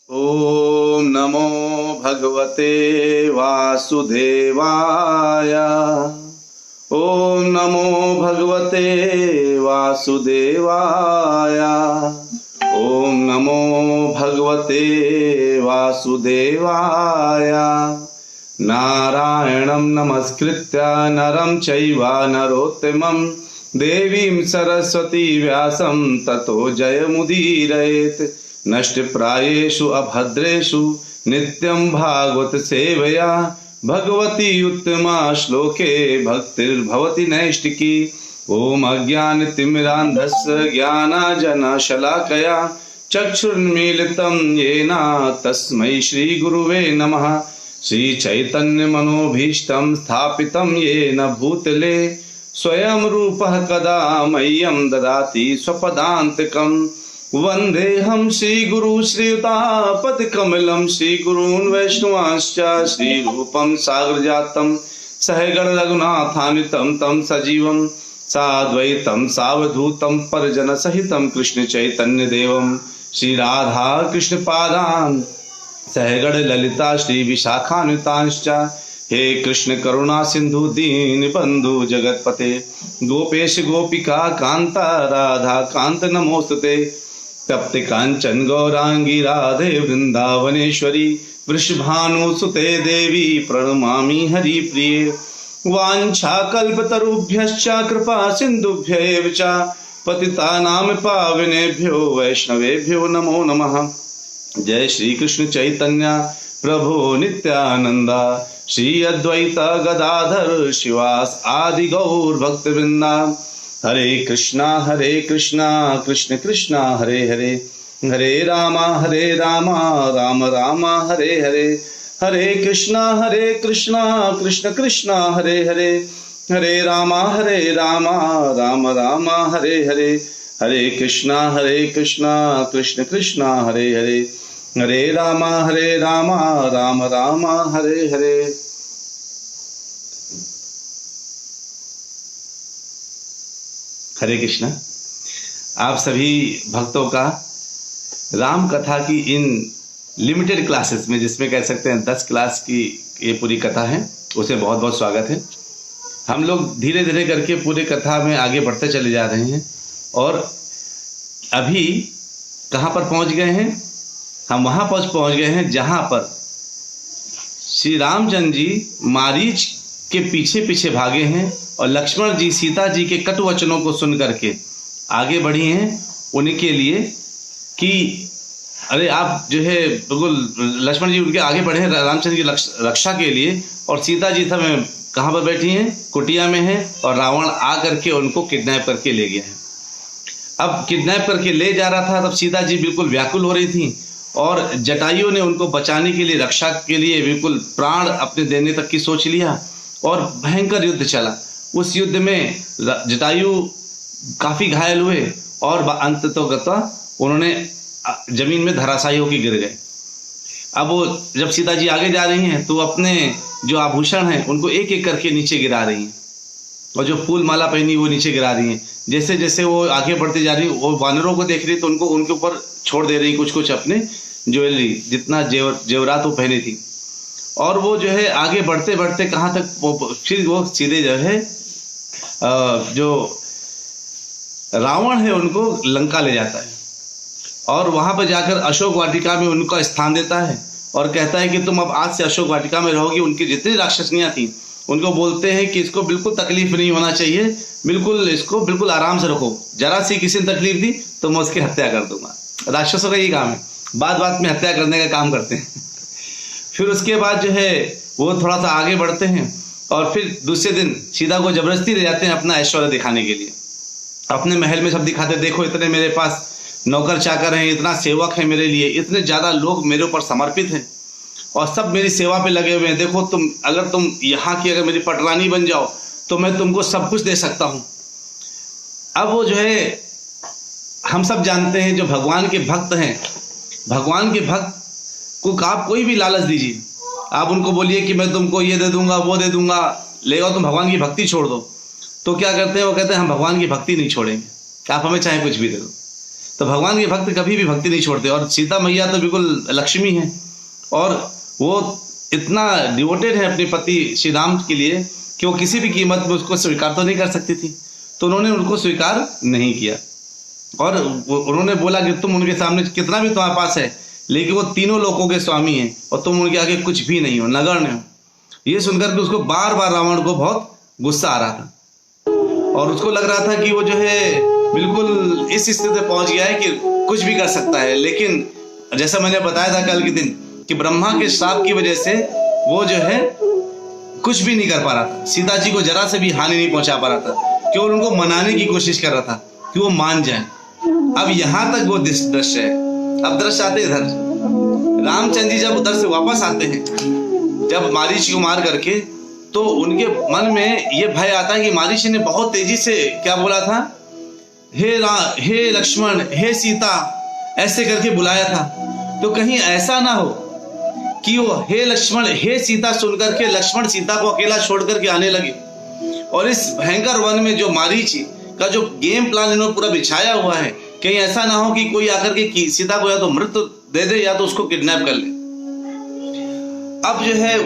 ओम नमो भगवते वासुदेवाय। ओम नमो भगवते वासुदेवाय। ओम नमो भगवते वासुदेवाय। नारायणं नमस्कृत्य नरं चैव नरोत्तमं देवीं सरस्वती व्यासं ततो जयमुदीरयेत्। नष्टप्रायेषु अभद्रेषु नित्यं भागवत सेवया भगवती उत्तमा श्लोके भक्तिर्भवति नैष्टिकी। ओम अज्ञानतिमिरान्धस्य ज्ञानाञ्जनशलाकया चक्षुर्मीलितं येन तस्मै श्रीगुरुवे नमः। श्रीचैतन्यमनोभीष्टं स्थापितं येन भूतले स्वयं रूपः कदा मह्यं ददाति स्वपदान्तिकम्। वन्देऽहं श्रीगुरु श्रीयुतापदकमलं श्रीगुरून् वैष्णवांश्च श्रीरूपं सागरजातं सहगण रघुनाथान्वितं तं सजीवं साद्वैतं सावधूतं परिजनसहितं कृष्ण चैतन्य देवं श्रीराधा कृष्णपादान् सहगण ललिता श्री विशाखान्वितांश्च। हे कृष्ण करुणा सिंधु दीन बंधु जगतपते गोपेश गोपिका कांता राधा कांत नमोस्तुते। तप्त कांचन गौरांगी राधे वृंदावनेश्वरी वृषभानुसुते देवी प्रणमामि हरिप्रिये। वाञ्छाकल्पतरुभ्यश्च कृपा सिन्धुभ्यैव च पतितानां पावनेभ्यो वैष्णवेभ्यो नमो नमः। जय श्री कृष्ण चैतन्य प्रभु नित्यानंद श्री अद्वैत गदाधर शिवास आदि गौर भक्तवृंदा। हरे कृष्णा कृष्ण कृष्णा हरे हरे हरे राम राम राम हरे हरे। हरे कृष्णा कृष्ण कृष्णा हरे हरे हरे राम राम राम हरे हरे। हरे कृष्णा कृष्ण कृष्णा हरे हरे हरे राम राम राम हरे हरे। हरे कृष्णा। आप सभी भक्तों का राम कथा की इन लिमिटेड क्लासेस में, जिसमें कह सकते हैं 10 क्लास की ये पूरी कथा है, उसे बहुत बहुत स्वागत है। हम लोग धीरे धीरे करके पूरी कथा में आगे बढ़ते चले जा रहे हैं और अभी कहाँ पर पहुँच गए हैं? हम वहाँ पहुँच गए हैं जहाँ पर श्री रामचंद्र जी मारीच के पीछे पीछे भागे हैं और लक्ष्मण जी सीता जी के कटु वचनों को सुन करके आगे बढ़ी हैं उनके लिए कि अरे आप जो है बिल्कुल लक्ष्मण जी उनके आगे बढ़े हैं रामचंद्र की रक्षा के लिए, और सीता जी था मैं कहाँ पर बैठी हैं? कुटिया में हैं और रावण आ करके उनको किडनैप करके ले गया है। अब किडनैप करके ले जा रहा था तब सीता जी बिल्कुल व्याकुल हो रही थी और जटायु ने उनको बचाने के लिए, रक्षा के लिए बिल्कुल प्राण अपने देने तक की सोच लिया और भयंकर युद्ध चला। उस युद्ध में जटायु काफी घायल हुए और अंततः उन्होंने जमीन में धराशायी होकर गिर गए। अब वो जब सीता जी आगे जा रही हैं तो अपने जो आभूषण हैं उनको एक एक करके नीचे गिरा रही हैं और जो फूल माला पहनी वो नीचे गिरा रही हैं। जैसे जैसे वो आगे बढ़ती जा रही वो वानरों को देख रही तो उनको उनके ऊपर छोड़ दे रही कुछ कुछ अपने ज्वेलरी, जितना जेवरात वो पहनी थी। और वो जो है आगे बढ़ते बढ़ते कहाँ तक फिर वो सीधे जो है जो रावण है उनको लंका ले जाता है और वहां पर जाकर अशोक वाटिका में उनका स्थान देता है और कहता है कि तुम अब आज से अशोक वाटिका में रहोगी। उनकी जितनी राक्षसनियां थी उनको बोलते हैं कि इसको बिल्कुल तकलीफ नहीं होना चाहिए, बिल्कुल इसको बिल्कुल आराम से रखो, जरा सी किसी ने तकलीफ दी तो मैं उसकी हत्या कर दूंगा। राक्षसों का यही काम है, बात बात में हत्या करने का काम करते हैं। फिर उसके बाद जो है वो थोड़ा सा आगे बढ़ते हैं और फिर दूसरे दिन सीता को जबरदस्ती ले जाते हैं अपना ऐश्वर्य दिखाने के लिए। अपने महल में सब दिखाते, देखो इतने मेरे पास नौकर चाकर हैं, इतना सेवक है मेरे लिए, इतने ज़्यादा लोग मेरे ऊपर समर्पित हैं और सब मेरी सेवा पे लगे हुए हैं। देखो तुम अगर तुम यहाँ की अगर मेरी पटरानी बन जाओ तो मैं तुमको सब कुछ दे सकता हूँ। अब वो जो है हम सब जानते हैं जो भगवान के भक्त हैं, भगवान के भक्त को आप कोई भी लालच दीजिए, आप उनको बोलिए कि मैं तुमको ये दे दूंगा वो दे दूंगा, लेगा तुम भगवान की भक्ति छोड़ दो, तो क्या करते हैं? वो कहते हैं हम भगवान की भक्ति नहीं छोड़ेंगे, आप हमें चाहे कुछ भी दे दो। तो भगवान के भक्त कभी भी भक्ति नहीं छोड़ते। और सीता मैया तो बिल्कुल लक्ष्मी है, और वो इतना डिवोटेड है अपने पति श्री राम के लिए कि वो किसी भी कीमत में उसको स्वीकार तो नहीं कर सकती थी। तो उन्होंने उनको स्वीकार नहीं किया, और उन्होंने बोला कि तुम उनके सामने कितना भी तुम्हारे पास है, लेकिन वो तीनों लोकों के स्वामी हैं और तुम उनके आगे कुछ भी नहीं हो, नगण्य हो। ये सुनकर के उसको बार बार रावण को बहुत गुस्सा आ रहा था, और उसको लग रहा था कि वो जो है बिल्कुल इस स्थिति पे पहुंच गया है कि कुछ भी कर सकता है। लेकिन जैसा मैंने बताया था कल के दिन कि ब्रह्मा के श्राप की वजह से वो जो है कुछ भी नहीं कर पा रहा था, सीता जी को जरा से भी हानि नहीं पहुंचा पा रहा था, केवल उनको मनाने की कोशिश कर रहा था कि वो मान जाए। अब यहां तक वो दृश्य है। अब दृश्य आते इधर, रामचंद्र जी जब उधर से वापस आते हैं, जब मारीची को मार करके, तो उनके मन में ये भय आता है कि मारीची ने बहुत तेजी से क्या बोला था, हे लक्ष्मण, हे सीता, ऐसे करके बुलाया था। तो कहीं ऐसा ना हो कि वो हे लक्ष्मण, हे सीता सुनकर के लक्ष्मण सीता को अकेला छोड़ करके आने लगे, और इस भयंकर वन में जो मारीची का जो गेम प्लान इन्होंने पूरा बिछाया हुआ है, कहीं ऐसा ना हो कि कोई आकर के सीता को या तो मृत्यु दे दे या तो उसको किडनैप कर ले। अब जो है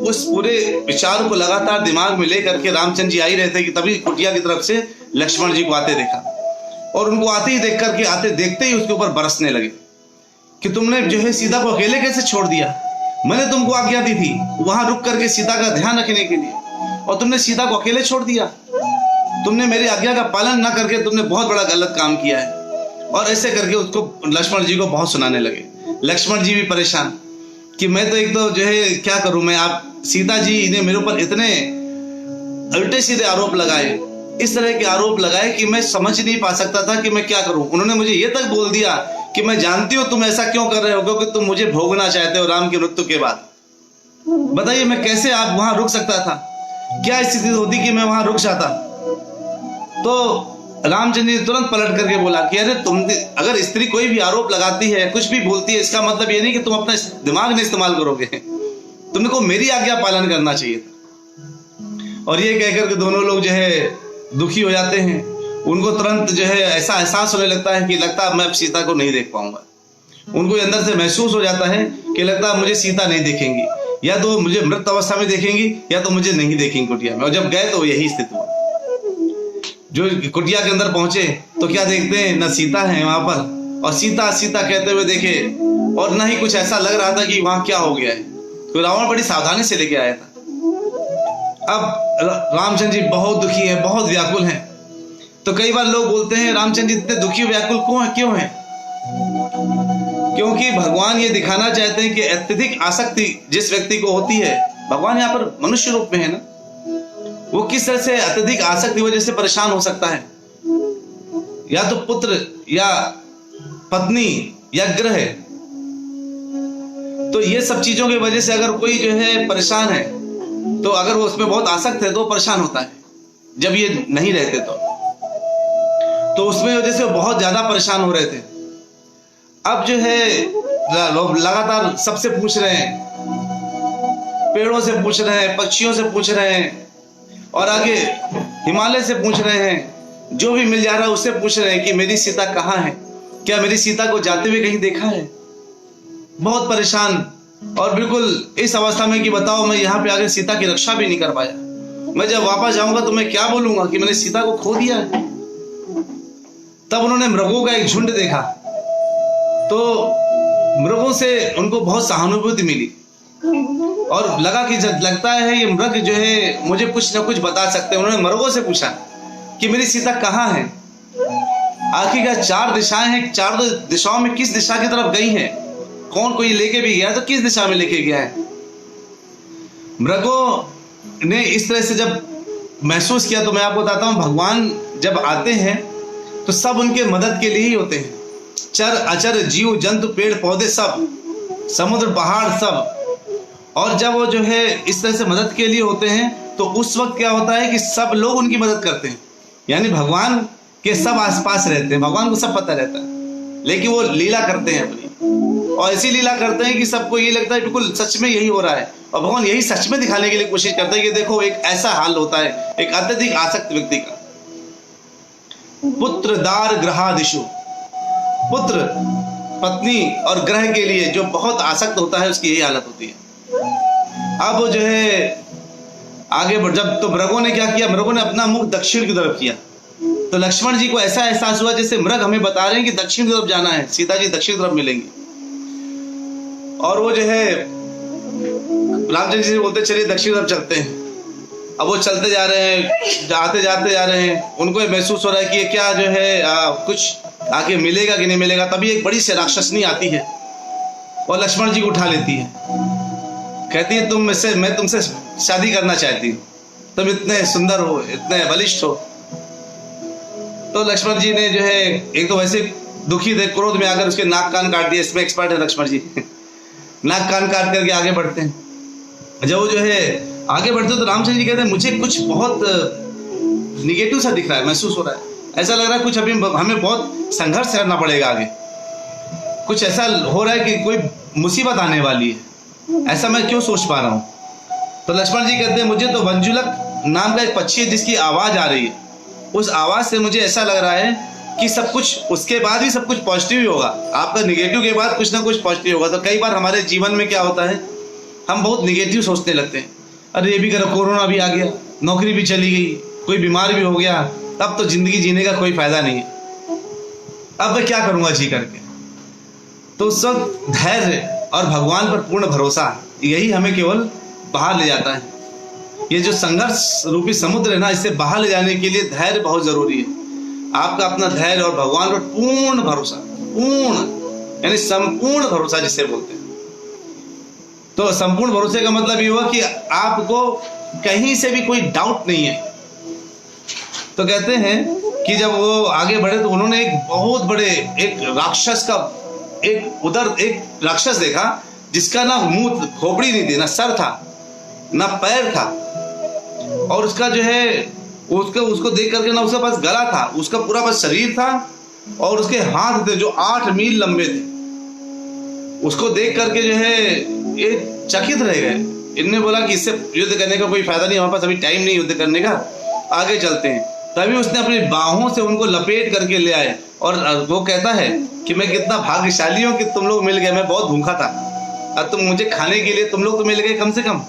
उस पूरे विचार को लगातार दिमाग में लेकर के रामचंद्र जी आ ही रहे थे कि तभी कुटिया की तरफ से लक्ष्मण जी को आते देखा, और उनको आते ही देख करके आते देखते ही उसके ऊपर बरसने लगे कि तुमने जो है सीता को अकेले कैसे छोड़ दिया, मैंने तुमको आज्ञा दी थी वहां रुक करके सीता का ध्यान रखने के लिए, और तुमने सीता को अकेले छोड़ दिया। तुमने मेरी आज्ञा का पालन न करके तुमने बहुत बड़ा गलत काम किया है। और ऐसे करके उसको लक्ष्मण जी को बहुत सुनाने लगे। लक्ष्मण जी भी परेशान कि मैं तो एक तो जो है क्या करूं मैं, आप सीता जी ने मेरे ऊपर इतने उल्टे सीधे आरोप लगाए, इस तरह के आरोप लगाए कि मैं समझ नहीं पा सकता था कि मैं क्या करूं। उन्होंने मुझे ये तक बोल दिया कि मैं जानती हूं तुम ऐसा क्यों कर रहे हो, क्योंकि तुम मुझे भोगना चाहते हो राम की मृत्यु के बाद। बताइए मैं कैसे आप वहां रुक सकता था, क्या स्थिति होती कि मैं वहां रुक जाता। तो रामचंद्र जी तुरंत पलट करके बोला कि अरे तुम, अगर स्त्री कोई भी आरोप लगाती है, कुछ भी बोलती है, इसका मतलब ये नहीं कि तुम अपना दिमाग नहीं इस्तेमाल करोगे, तुमको मेरी आज्ञा पालन करना चाहिए था। और ये कहकर के दोनों लोग जो है दुखी हो जाते हैं। उनको तुरंत जो है ऐसा एहसास होने लगता है कि लगता है मैं अब सीता को नहीं देख पाऊंगा। उनको अंदर से महसूस हो जाता है कि लगता है मुझे सीता नहीं देखेंगी, या तो मुझे मृत अवस्था में देखेंगी या तो मुझे नहीं देखेंगी कुटिया में। और जब गए तो यही स्थिति हुआ। जो कुटिया के अंदर पहुंचे तो क्या देखते हैं, न सीता है वहां पर, और सीता सीता कहते हुए देखे, और न ही कुछ ऐसा लग रहा था कि वहां क्या हो गया है। तो रावण बड़ी सावधानी से लेके आया था। अब रामचंद्र जी बहुत दुखी है, बहुत व्याकुल हैं। तो कई बार लोग बोलते हैं रामचंद्र जी इतने दुखी व्याकुल क्यों है? क्योंकि भगवान ये दिखाना चाहते हैं कि अत्यधिक आसक्ति जिस व्यक्ति को होती है, भगवान यहाँ पर मनुष्य रूप में है ना, वो किस तरह से अत्यधिक आसक्ति की वजह से परेशान हो सकता है। या तो पुत्र या पत्नी या ग्रह, तो ये सब चीजों की वजह से अगर कोई जो है परेशान है, तो अगर वो उसमें बहुत आसक्त है तो परेशान होता है। जब ये नहीं रहते तो उसमें वजह से वो बहुत ज्यादा परेशान हो रहे थे। अब जो है लोग लगातार सबसे पूछ रहे हैं, पेड़ों से पूछ रहे हैं, पक्षियों से पूछ रहे हैं, और आगे हिमालय से पूछ रहे हैं, जो भी मिल जा रहा है उससे पूछ रहे हैं कि मेरी सीता कहाँ है, क्या मेरी सीता को जाते हुए कहीं देखा है। बहुत परेशान और बिल्कुल इस अवस्था में कि बताओ मैं यहाँ पे आगे सीता की रक्षा भी नहीं कर पाया, मैं जब वापस जाऊंगा तो मैं क्या बोलूंगा कि मैंने सीता को खो दिया है। तब उन्होंने मृगों का एक झुंड देखा, तो मृगों से उनको बहुत सहानुभूति मिली, और लगा कि जब लगता है ये मृग जो है मुझे कुछ ना कुछ बता सकते हैं। उन्होंने मृगों से पूछा कि मेरी सीता कहाँ है। आखिरकार 4 दिशाएं हैं, 4 दिशाओं में किस दिशा की तरफ गई है, कौन कोई लेके भी गया तो किस दिशा में लेके गया है। मृगों ने इस तरह से जब महसूस किया, तो मैं आपको बताता हूँ, भगवान जब आते हैं तो सब उनके मदद के लिए ही होते हैं। चर अचर जीव जंतु पेड़ पौधे सब, समुद्र पहाड़ सब, और जब वो जो है इस तरह से मदद के लिए होते हैं तो उस वक्त क्या होता है कि सब लोग उनकी मदद करते हैं। यानी भगवान के सब आसपास रहते हैं, भगवान को सब पता रहता है, लेकिन वो लीला करते हैं अपनी, और ऐसी लीला करते हैं कि सबको ये लगता है बिल्कुल सच में यही हो रहा है। और भगवान यही सच में दिखाने के लिए कोशिश करते हैं कि देखो एक ऐसा हाल होता है एक अत्यधिक आसक्त व्यक्ति का। पुत्र दार ग्रहादिशु, पुत्र, पत्नी और ग्रह के लिए जो बहुत आसक्त होता है उसकी यही हालत होती है। अब वो जो है आगे बढ़, जब तो मृगों ने क्या किया, मृगों ने अपना मुख दक्षिण की तरफ किया, तो लक्ष्मण जी को ऐसा एहसास हुआ जैसे मृग हमें बता रहे हैं कि दक्षिण की तरफ जाना है, सीता जी दक्षिण तरफ मिलेंगी। और वो जो है रामचंद्र जी से बोलते चलिए दक्षिण तरफ चलते हैं। अब वो चलते जा रहे हैं, जाते जाते जा रहे हैं, उनको महसूस हो रहा है कि ये क्या जो है कुछ आगे मिलेगा कि नहीं मिलेगा। तभी एक बड़ी सी राक्षसनी आती है और लक्ष्मण जी को उठा लेती है, कहती है मैं तुमसे शादी करना चाहती हूँ, तुम इतने सुंदर हो, इतने बलिष्ठ हो। तो लक्ष्मण जी ने जो है एक तो वैसे दुखी थे, क्रोध में आकर उसके नाक कान काट दिए, इसमें एक्सपर्ट है लक्ष्मण जी नाक कान काट करके आगे बढ़ते हैं। जब वो जो है आगे बढ़ते तो रामचंद्र जी कहते हैं मुझे कुछ बहुत निगेटिव सा दिख रहा है, महसूस हो रहा है, ऐसा लग रहा है कुछ अभी हमें बहुत संघर्ष करना पड़ेगा आगे, कुछ ऐसा हो रहा है कि कोई मुसीबत आने वाली है, ऐसा मैं क्यों सोच पा रहा हूँ। तो लक्ष्मण जी कहते हैं मुझे तो वंजुलक नाम का एक पक्षी है जिसकी आवाज़ आ रही है, उस आवाज़ से मुझे ऐसा लग रहा है कि सब कुछ, उसके बाद भी सब कुछ पॉजिटिव ही होगा, आपका निगेटिव के बाद कुछ ना कुछ पॉजिटिव होगा। तो कई बार हमारे जीवन में क्या होता है, हम बहुत निगेटिव सोचने लगते हैं, अरे ये भी करो, कोरोना भी आ गया, नौकरी भी चली गई, कोई बीमार भी हो गया, तब तो जिंदगी जीने का कोई फायदा नहीं है, अब मैं क्या करूँगा जी करके। तो उस वक्त धैर्य और भगवान पर पूर्ण भरोसा, यही हमें केवल बाहर ले जाता है। ये जो संघर्ष रूपी समुद्र है ना, इससे बाहर ले जाने के लिए धैर्य बहुत जरूरी है। आपका अपना धैर्य और भगवान पर पूर्ण भरोसा, पूर्ण यानी संपूर्ण भरोसा जिसे बोलते हैं। तो संपूर्ण भरोसे का मतलब ये हुआ कि आपको कहीं से भी कोई डाउट नहीं है। तो कहते हैं कि जब वो आगे बढ़े तो उन्होंने एक बहुत बड़े एक राक्षस का एक राक्षस देखा जिसका ना मुंह, खोपड़ी नहीं थी, ना सर था, ना पैर था, और उसका जो है उसको देख करके ना उसके पास गला था, उसका पूरा बस शरीर था और उसके हाथ थे जो 8 मील लंबे थे। उसको देख करके जो है ये चकित रह गए। इनने बोला कि इससे युद्ध करने का कोई फायदा नहीं, हमारे पास अभी टाइम नहीं युद्ध करने का, आगे चलते हैं। तभी उसने अपनी बाहों से उनको लपेट करके ले आए और वो कहता है कि मैं कितना भाग्यशाली हूँ कि तुम लोग मिल गए, मैं बहुत भूखा था और तुम मुझे खाने के लिए तुम लोग तो मिल गए कम से कम।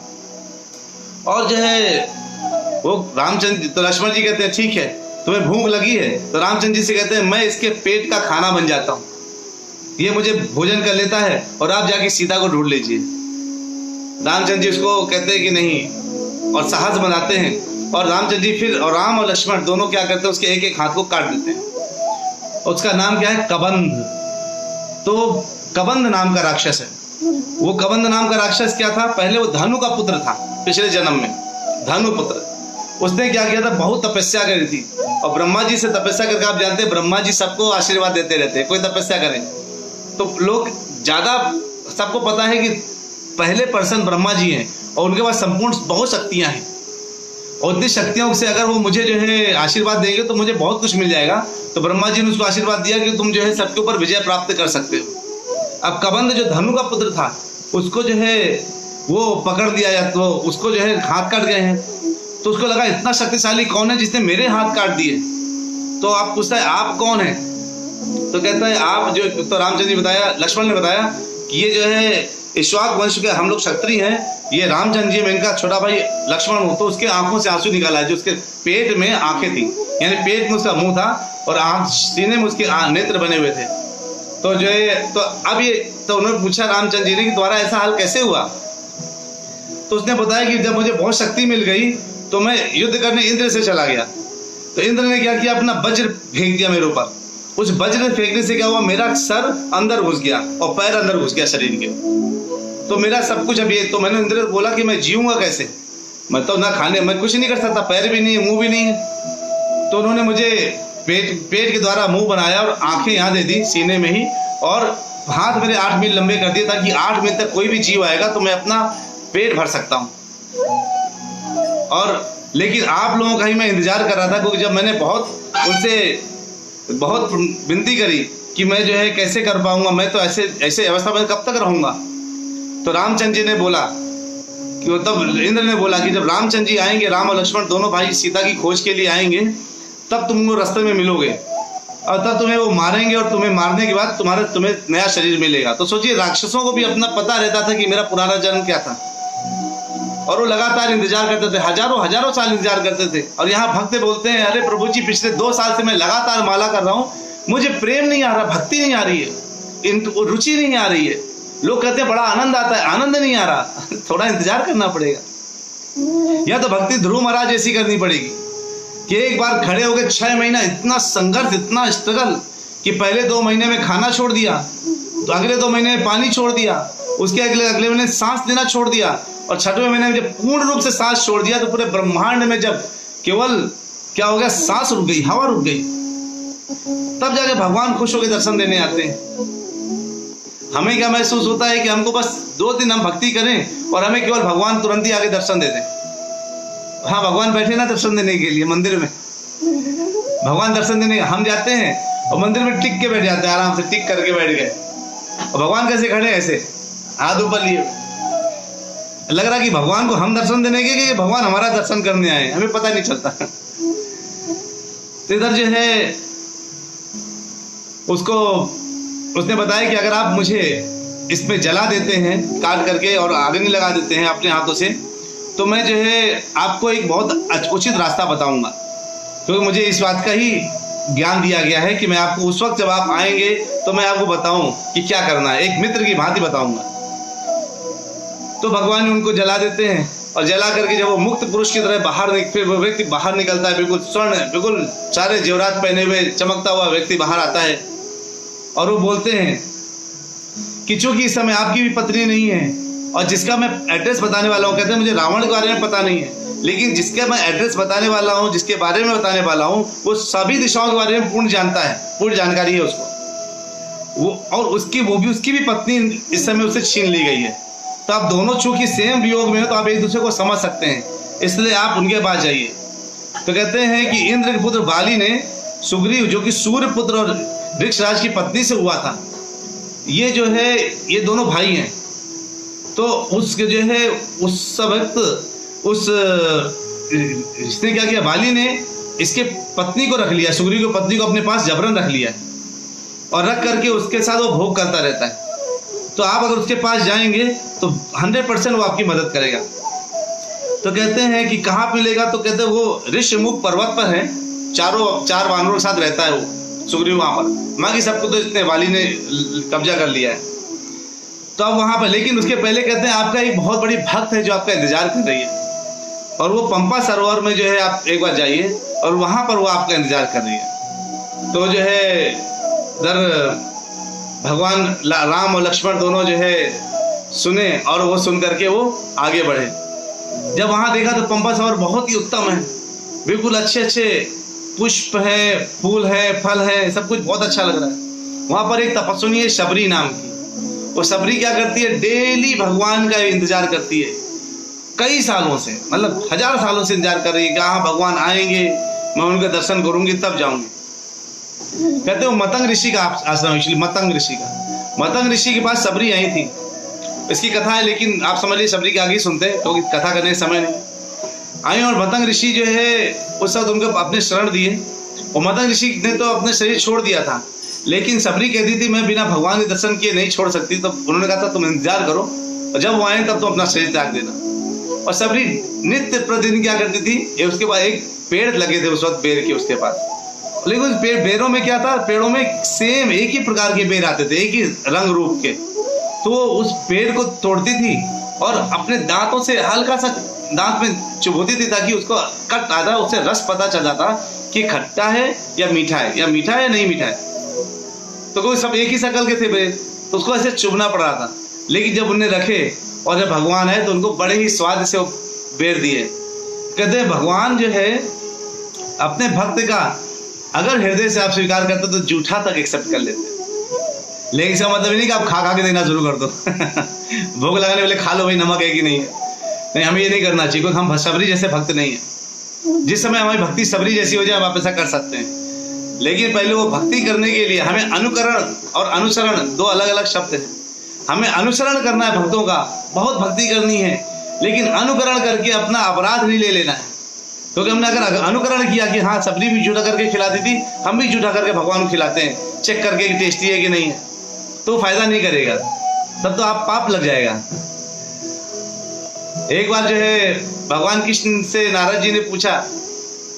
और जो है वो रामचंद्र, तो लक्ष्मण जी कहते हैं ठीक है तुम्हें भूख लगी है, तो रामचंद्र जी से कहते हैं मैं इसके पेट का खाना बन जाता हूँ, ये मुझे भोजन कर लेता है और आप जाके सीता को ढूंढ लीजिए। रामचंद्र जी उसको कहते हैं कि नहीं और साहस बनाते हैं, और रामचंद्र जी फिर और राम और लक्ष्मण दोनों क्या करते हैं उसके एक एक हाथ को काट देते हैं। उसका नाम क्या है, कबंध। तो कबंध नाम का राक्षस है। वो कबंध नाम का राक्षस क्या था, पहले वो धनु का पुत्र था, पिछले जन्म में धनु पुत्र। उसने क्या किया था, बहुत तपस्या करी थी और ब्रह्मा जी से तपस्या करके, आप जानते हैं ब्रह्मा जी सबको आशीर्वाद देते रहते हैं, कोई तपस्या करे तो लोग ज्यादा, सबको पता है कि पहले पर्सन ब्रह्मा जी हैं और उनके पास संपूर्ण बहुत शक्तियां हैं, और इतनी शक्तियों से अगर वो मुझे जो है आशीर्वाद देंगे तो मुझे बहुत कुछ मिल जाएगा। तो ब्रह्मा जी ने उसको आशीर्वाद दिया कि तुम जो है सबके ऊपर विजय प्राप्त कर सकते हो। अब कबंध जो धनु का पुत्र था उसको जो है वो पकड़ दिया, या तो उसको जो है हाथ काट गए हैं, तो उसको लगा इतना शक्तिशाली कौन है जिसने मेरे हाथ काट दिए। तो आप पूछता है आप कौन है, तो कहता है आप जो, तो रामचंद्र जी बताया, लक्ष्मण ने बताया कि ये जो है इक्ष्वाकु वंश के हम लोग क्षत्रिय हैं, ये रामचंद्र जी में इनका छोटा भाई लक्ष्मण हो। तो उसके आंखों से आंसू निकाला है, जो उसके पेट में आंखें थी, यानी पेट में उसका मुंह था और सीने में उसके नेत्र बने हुए थे। तो जो है तो अब ये, तो उन्होंने पूछा रामचंद्र जी ने कि तुम्हारा ऐसा हाल कैसे हुआ। तो उसने बताया कि जब मुझे बहुत शक्ति मिल गई तो मैं युद्ध करने इंद्र से चला गया। तो इंद्र ने क्या किया, अपना वज्र फेंक दिया मेरे ऊपर। उस वज्र फेंकने से क्या हुआ, मेरा सर अंदर घुस गया और पैर अंदर घुस गया शरीर के, तो मेरा सब कुछ अभी। तो मैंने इंद्र बोला कि मैं जीऊंगा कैसे, मैं तो ना खाने, मैं कुछ नहीं कर सकता, पैर भी नहीं है, मुंह भी नहीं है। तो उन्होंने मुझे पेट के द्वारा मुंह बनाया और आंखें यहाँ दे दी सीने में ही, और हाथ मेरे 8 मील लंबे कर दिए ताकि 8 मील तक कोई भी जीव आएगा तो मैं अपना पेट भर सकता हूँ। और लेकिन आप लोगों का ही मैं इंतजार कर रहा था, क्योंकि जब मैंने उनसे बहुत विनती करी कि मैं जो है कैसे कर पाऊंगा, मैं तो ऐसे अवस्था में कब तक रहूंगा। तो रामचंद्र जी ने बोला कि, तब इंद्र ने बोला कि जब रामचंद्र जी आएंगे, राम और लक्ष्मण दोनों भाई सीता की खोज के लिए आएंगे, तब तुम वो रास्ते में मिलोगे। और तब तुम्हें वो मारेंगे और तुम्हें मारने के बाद तुम्हें नया शरीर मिलेगा। तो सोचिए, राक्षसों को भी अपना पता रहता था कि मेरा पुराना जन्म क्या था, और वो लगातार इंतजार करते थे, हजारों साल इंतजार करते थे। और यहाँ भक्त बोलते हैं, अरे प्रभु जी, पिछले 2 साल से मैं लगातार माला कर रहा हूँ, मुझे प्रेम नहीं आ रहा, भक्ति नहीं आ रही है, रुचि नहीं आ रही है। लोग कहते हैं बड़ा आनंद आता है, आनंद नहीं आ रहा। थोड़ा इंतजार करना पड़ेगा, या तो भक्ति ध्रुव महाराज जैसी करनी पड़ेगी कि एक बार खड़े हो गए, 6 महीना इतना संघर्ष, इतना स्ट्रगल कि पहले 2 महीने में खाना छोड़ दिया, तो अगले 2 महीने में पानी छोड़ दिया, उसके अगले महीने सांस लेना छोड़ दिया, और 6वें महीने में जब पूर्ण रूप से सांस छोड़ दिया तो पूरे ब्रह्मांड में जब केवल क्या हो गया, सांस रुक गई, हवा रुक गई, तब जाके भगवान खुश होकर दर्शन देने आते हैं। हमें क्या महसूस होता है कि हमको बस 2 दिन हम भक्ति करें और हमें केवल भगवान तुरंत ही आगे दर्शन दे दें। हाँ, भगवान बैठे ना दर्शन देने के लिए मंदिर में, भगवान दर्शन देने हम जाते हैं और मंदिर में टिक के बैठ जाते हैं, आराम से टिक करके बैठ गए, और भगवान कैसे खड़े, ऐसे हाथ ऊपर लिए। लग रहा कि भगवान को हम दर्शन देने के कि भगवान हमारा दर्शन करने आए, हमें पता नहीं चलता। तो इधर जो है उसने बताया कि अगर आप मुझे इसमें जला देते हैं काट करके और आग नहीं लगा देते हैं अपने हाथों से, तो मैं जो है आपको एक बहुत उचित रास्ता बताऊंगा, क्योंकि मुझे इस बात का ही ज्ञान दिया गया है कि मैं आपको उस वक्त जब आप आएंगे तो मैं आपको बताऊं कि क्या करना है, एक मित्र की भांति बताऊंगा। तो भगवान उनको जला देते हैं, और जला करके जब वो मुक्त पुरुष की तरह फिर वो व्यक्ति बाहर निकलता है, बिल्कुल स्वर्ण, बिल्कुल सारे जेवरात पहने हुए चमकता हुआ व्यक्ति बाहर आता है, और वो बोलते हैं कि चूंकि इस समय आपकी भी पत्नी नहीं है, और जिसका मैं एड्रेस बताने वाला हूँ, कहते हैं मुझे रावण के बारे में पता नहीं है, लेकिन जिसका मैं एड्रेस बताने वाला हूँ, जिसके बारे में बताने वाला हूँ, वो सभी दिशाओं के बारे में पूर्ण जानता है, पूर्ण जानकारी है उसको, वो और उसकी भी पत्नी इस समय उससे छीन ली गई है। तो आप दोनों चूंकि सेम वियोग में हो, तो आप एक दूसरे को समझ सकते हैं, इसलिए आप उनके पास जाइए। तो कहते हैं कि इंद्र के पुत्र बाली ने सुग्रीव, जो कि सूर्य पुत्र और वृक्षराज की पत्नी से हुआ था, ये जो है ये दोनों भाई हैं। तो उसके जो है उस वक्त इसने क्या किया, बाली ने इसके पत्नी को रख लिया, सुग्रीव की पत्नी को अपने पास जबरन रख लिया, और रख करके उसके साथ वो भोग करता रहता है। तो आप अगर उसके पास जाएंगे तो 100% वो आपकी मदद करेगा। तो कहते हैं कि कहाँ मिलेगा, तो कहते हैं वो ऋषमुख पर्वत पर है, 4 वानरों के साथ रहता है वो सुग्रीव वहां पर। बाकी सबको तो इसने वाली ने कब्जा कर लिया है। तो अब वहां पर, लेकिन उसके पहले कहते हैं आपका एक बहुत बड़ी भक्त है जो आपका इंतजार कर रही है, और वो पंपा सरोवर में जो है आप एक बार जाइए, और वहां पर वो आपका इंतजार कर रही है। तो जो है इधर भगवान राम और लक्ष्मण दोनों जो है सुने, और वो सुन करके वो आगे बढ़े। जब वहां देखा तो पंपा सरोवर बहुत ही उत्तम है, बिल्कुल अच्छे पुष्प है, फूल है, फल है, सब कुछ बहुत अच्छा लग रहा है। वहां पर एक तपस्विनी है शबरी नाम की, वो शबरी क्या करती है, डेली भगवान का इंतजार करती है, कई सालों से, मतलब 1000 सालों से इंतजार कर रही है कि हाँ भगवान आएंगे, मैं उनके दर्शन करूंगी तब जाऊंगी। कहते हो मतंग ऋषि का आश्रम, इसलिए मतंग ऋषि के पास शबरी आई थी। इसकी कथा है, लेकिन आप समझ लीजिए शबरी के आगे ही सुनते हैं, क्योंकि कथा करने का समय नहीं। आई और मतंग ऋषि जो है उस वक्त उनको अपने शरण दिए, और मतंग ऋषि ने तो अपने शरीर छोड़ दिया था, लेकिन शबरी कहती थी मैं बिना भगवान के दर्शन किए नहीं छोड़ सकती। तो उन्होंने कहा था तुम इंतजार करो, और जब वो आए तब तुम अपना शरीर त्याग देना। और शबरी नित्य प्रतिदिन क्या करती थी, उसके बाद एक पेड़ लगे थे उस वक्त बेर के उसके पास, लेकिन उस बेरों में क्या था, पेड़ों में सेम एक ही प्रकार के बेर आते थे, एक ही रंग रूप के। तो उस पेड़ को तोड़ती थी और अपने दांतों से हल्का सा दांत में चुभोती थी, ताकि उसको कट आता, उससे रस पता चल जाता कि खट्टा है या मीठा है, या मीठा है या नहीं मीठा है। तो कोई सब एक ही शक्ल के थे बेर, तो उसको ऐसे चुभना पड़ रहा था। लेकिन जब उन्हें रखे और जब भगवान आए तो उनको बड़े ही स्वाद से वो बेर दिए। कहते हैं भगवान जो है अपने भक्त का अगर हृदय से आप स्वीकार करते तो जूठा तक एक्सेप्ट कर लेते, लेकिन इसका मतलब नहीं कि आप खा के देना शुरू कर दो। भोग लगाने वाले खा लो भाई, नमक है कि नहीं है, नहीं, हमें ये नहीं करना चाहिए, क्योंकि हम शबरी जैसे भक्त नहीं है। जिस समय हमारी भक्ति शबरी जैसी हो जाए हम आप ऐसा कर सकते हैं, लेकिन पहले वो भक्ति करने के लिए हमें अनुकरण और अनुसरण 2 अलग अलग शब्द हैं। हमें अनुसरण करना है भक्तों का, बहुत भक्ति करनी है, लेकिन अनुकरण करके अपना अपराध नहीं ले लेना है। क्योंकि हमने अगर अनुकरण किया कि हाँ सबरी भी जूठा करके खिलाती थी, हम भी जूठा करके भगवान को खिलाते हैं, चेक करके कि टेस्टी है कि नहीं है, तो फायदा नहीं करेगा, तब तो आप पाप लग जाएगा। एक बार जो है भगवान कृष्ण से नारद जी ने पूछा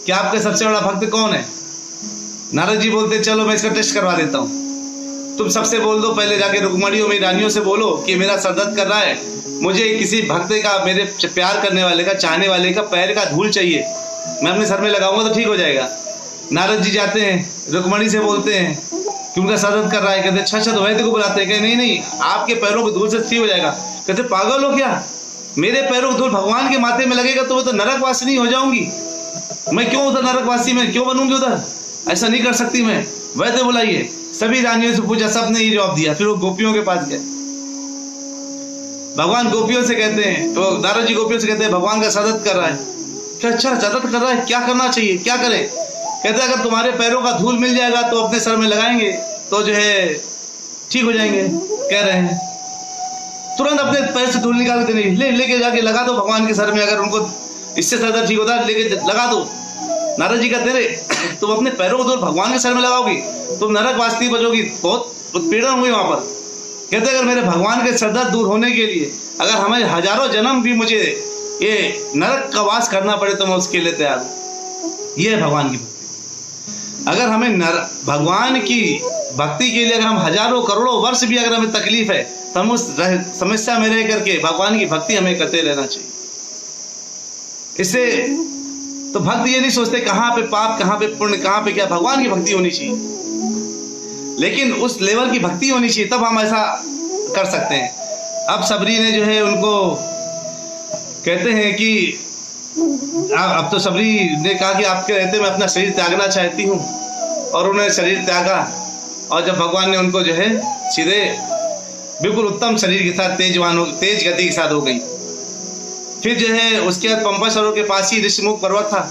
कि आपका सबसे बड़ा भक्त कौन है। नारद जी बोलते चलो मैं इसका टेस्ट करवा देता हूँ, तुम सबसे बोल दो, पहले जाके रुक्मणियों में रानियों से बोलो कि मेरा सर दर्द कर रहा है, मुझे किसी भक्त का, मेरे प्यार करने वाले का, चाहने वाले का पैर का धूल चाहिए, मैं अपने सर में लगाऊंगा तो ठीक हो जाएगा। नारद जी जाते हैं, रुक्मणी से बोलते हैं कि उनका सर दर्द कर रहा है, कहते अच्छा तो वैद्य को बुलाते हैं, कहते नहीं आपके पैरों की धूल से ठीक हो जाएगा। कहते पागल हो क्या, मेरे पैरों की धूल भगवान के माथे में लगेगा तो मैं तो नरकवासिनी हो जाऊंगी, मैं क्यों उधर नरकवासी में क्यों बनूंगी उधर, ऐसा नहीं कर सकती मैं, वैद्य बुलाइए। सभी रानियों से पूछा, सबने ये जवाब दिया। फिर वो गोपियों के पास गए, भगवान गोपियों से कहते हैं, तो नारद जी गोपियों से कहते हैं भगवान का सर दर्द कर रहा है। क्या अच्छा सर दर्द कर रहा है, क्या करना चाहिए, क्या करें। कहते हैं अगर तुम्हारे पैरों का धूल मिल जाएगा तो अपने सर में लगाएंगे तो जो है ठीक हो जाएंगे। कह रहे हैं तुरंत अपने पैर से धूल निकाल के लेके जाके लगा दो भगवान के सर में, अगर उनको इससे सर दर्द ठीक होता है लेके लगा दो। नारद जी कहते रहे तुम अपने पैरों को धूल भगवान के सर में लगाओगी तुम नरकवासी बचोगी, बहुत उत्पीड़न हुई वहां पर। कहते अगर मेरे भगवान के सर दर्द दूर होने के लिए अगर हमें हजारों जन्म भी मुझे ये नरक का वास करना पड़े तो मैं उसके लिए तैयार हूं। ये है भगवान की भक्ति। अगर हमें भगवान की भक्ति के लिए अगर हम हजारों करोड़ों वर्ष भी अगर हमें तकलीफ है तो हम उस समस्या में रह करके भगवान की भक्ति हमें करते रहना चाहिए। इससे तो भक्त ये नहीं सोचते कहाँ पे पाप कहाँ पे पुण्य कहाँ पे क्या, भगवान की भक्ति होनी चाहिए, लेकिन उस लेवल की भक्ति होनी चाहिए तब हम ऐसा कर सकते हैं। अब सबरी ने जो है उनको कहते हैं कि अब तो सबरी ने कहा कि आपके रहते मैं अपना शरीर त्यागना चाहती हूँ, और उन्होंने शरीर त्यागा। और जब भगवान ने उनको जो है सीधे बिल्कुल उत्तम शरीर के साथ तेज गति के साथ हो गई। फिर जो है उसके बाद पंपा सरोवर के पास ही ऋषिमुख पर्वत था,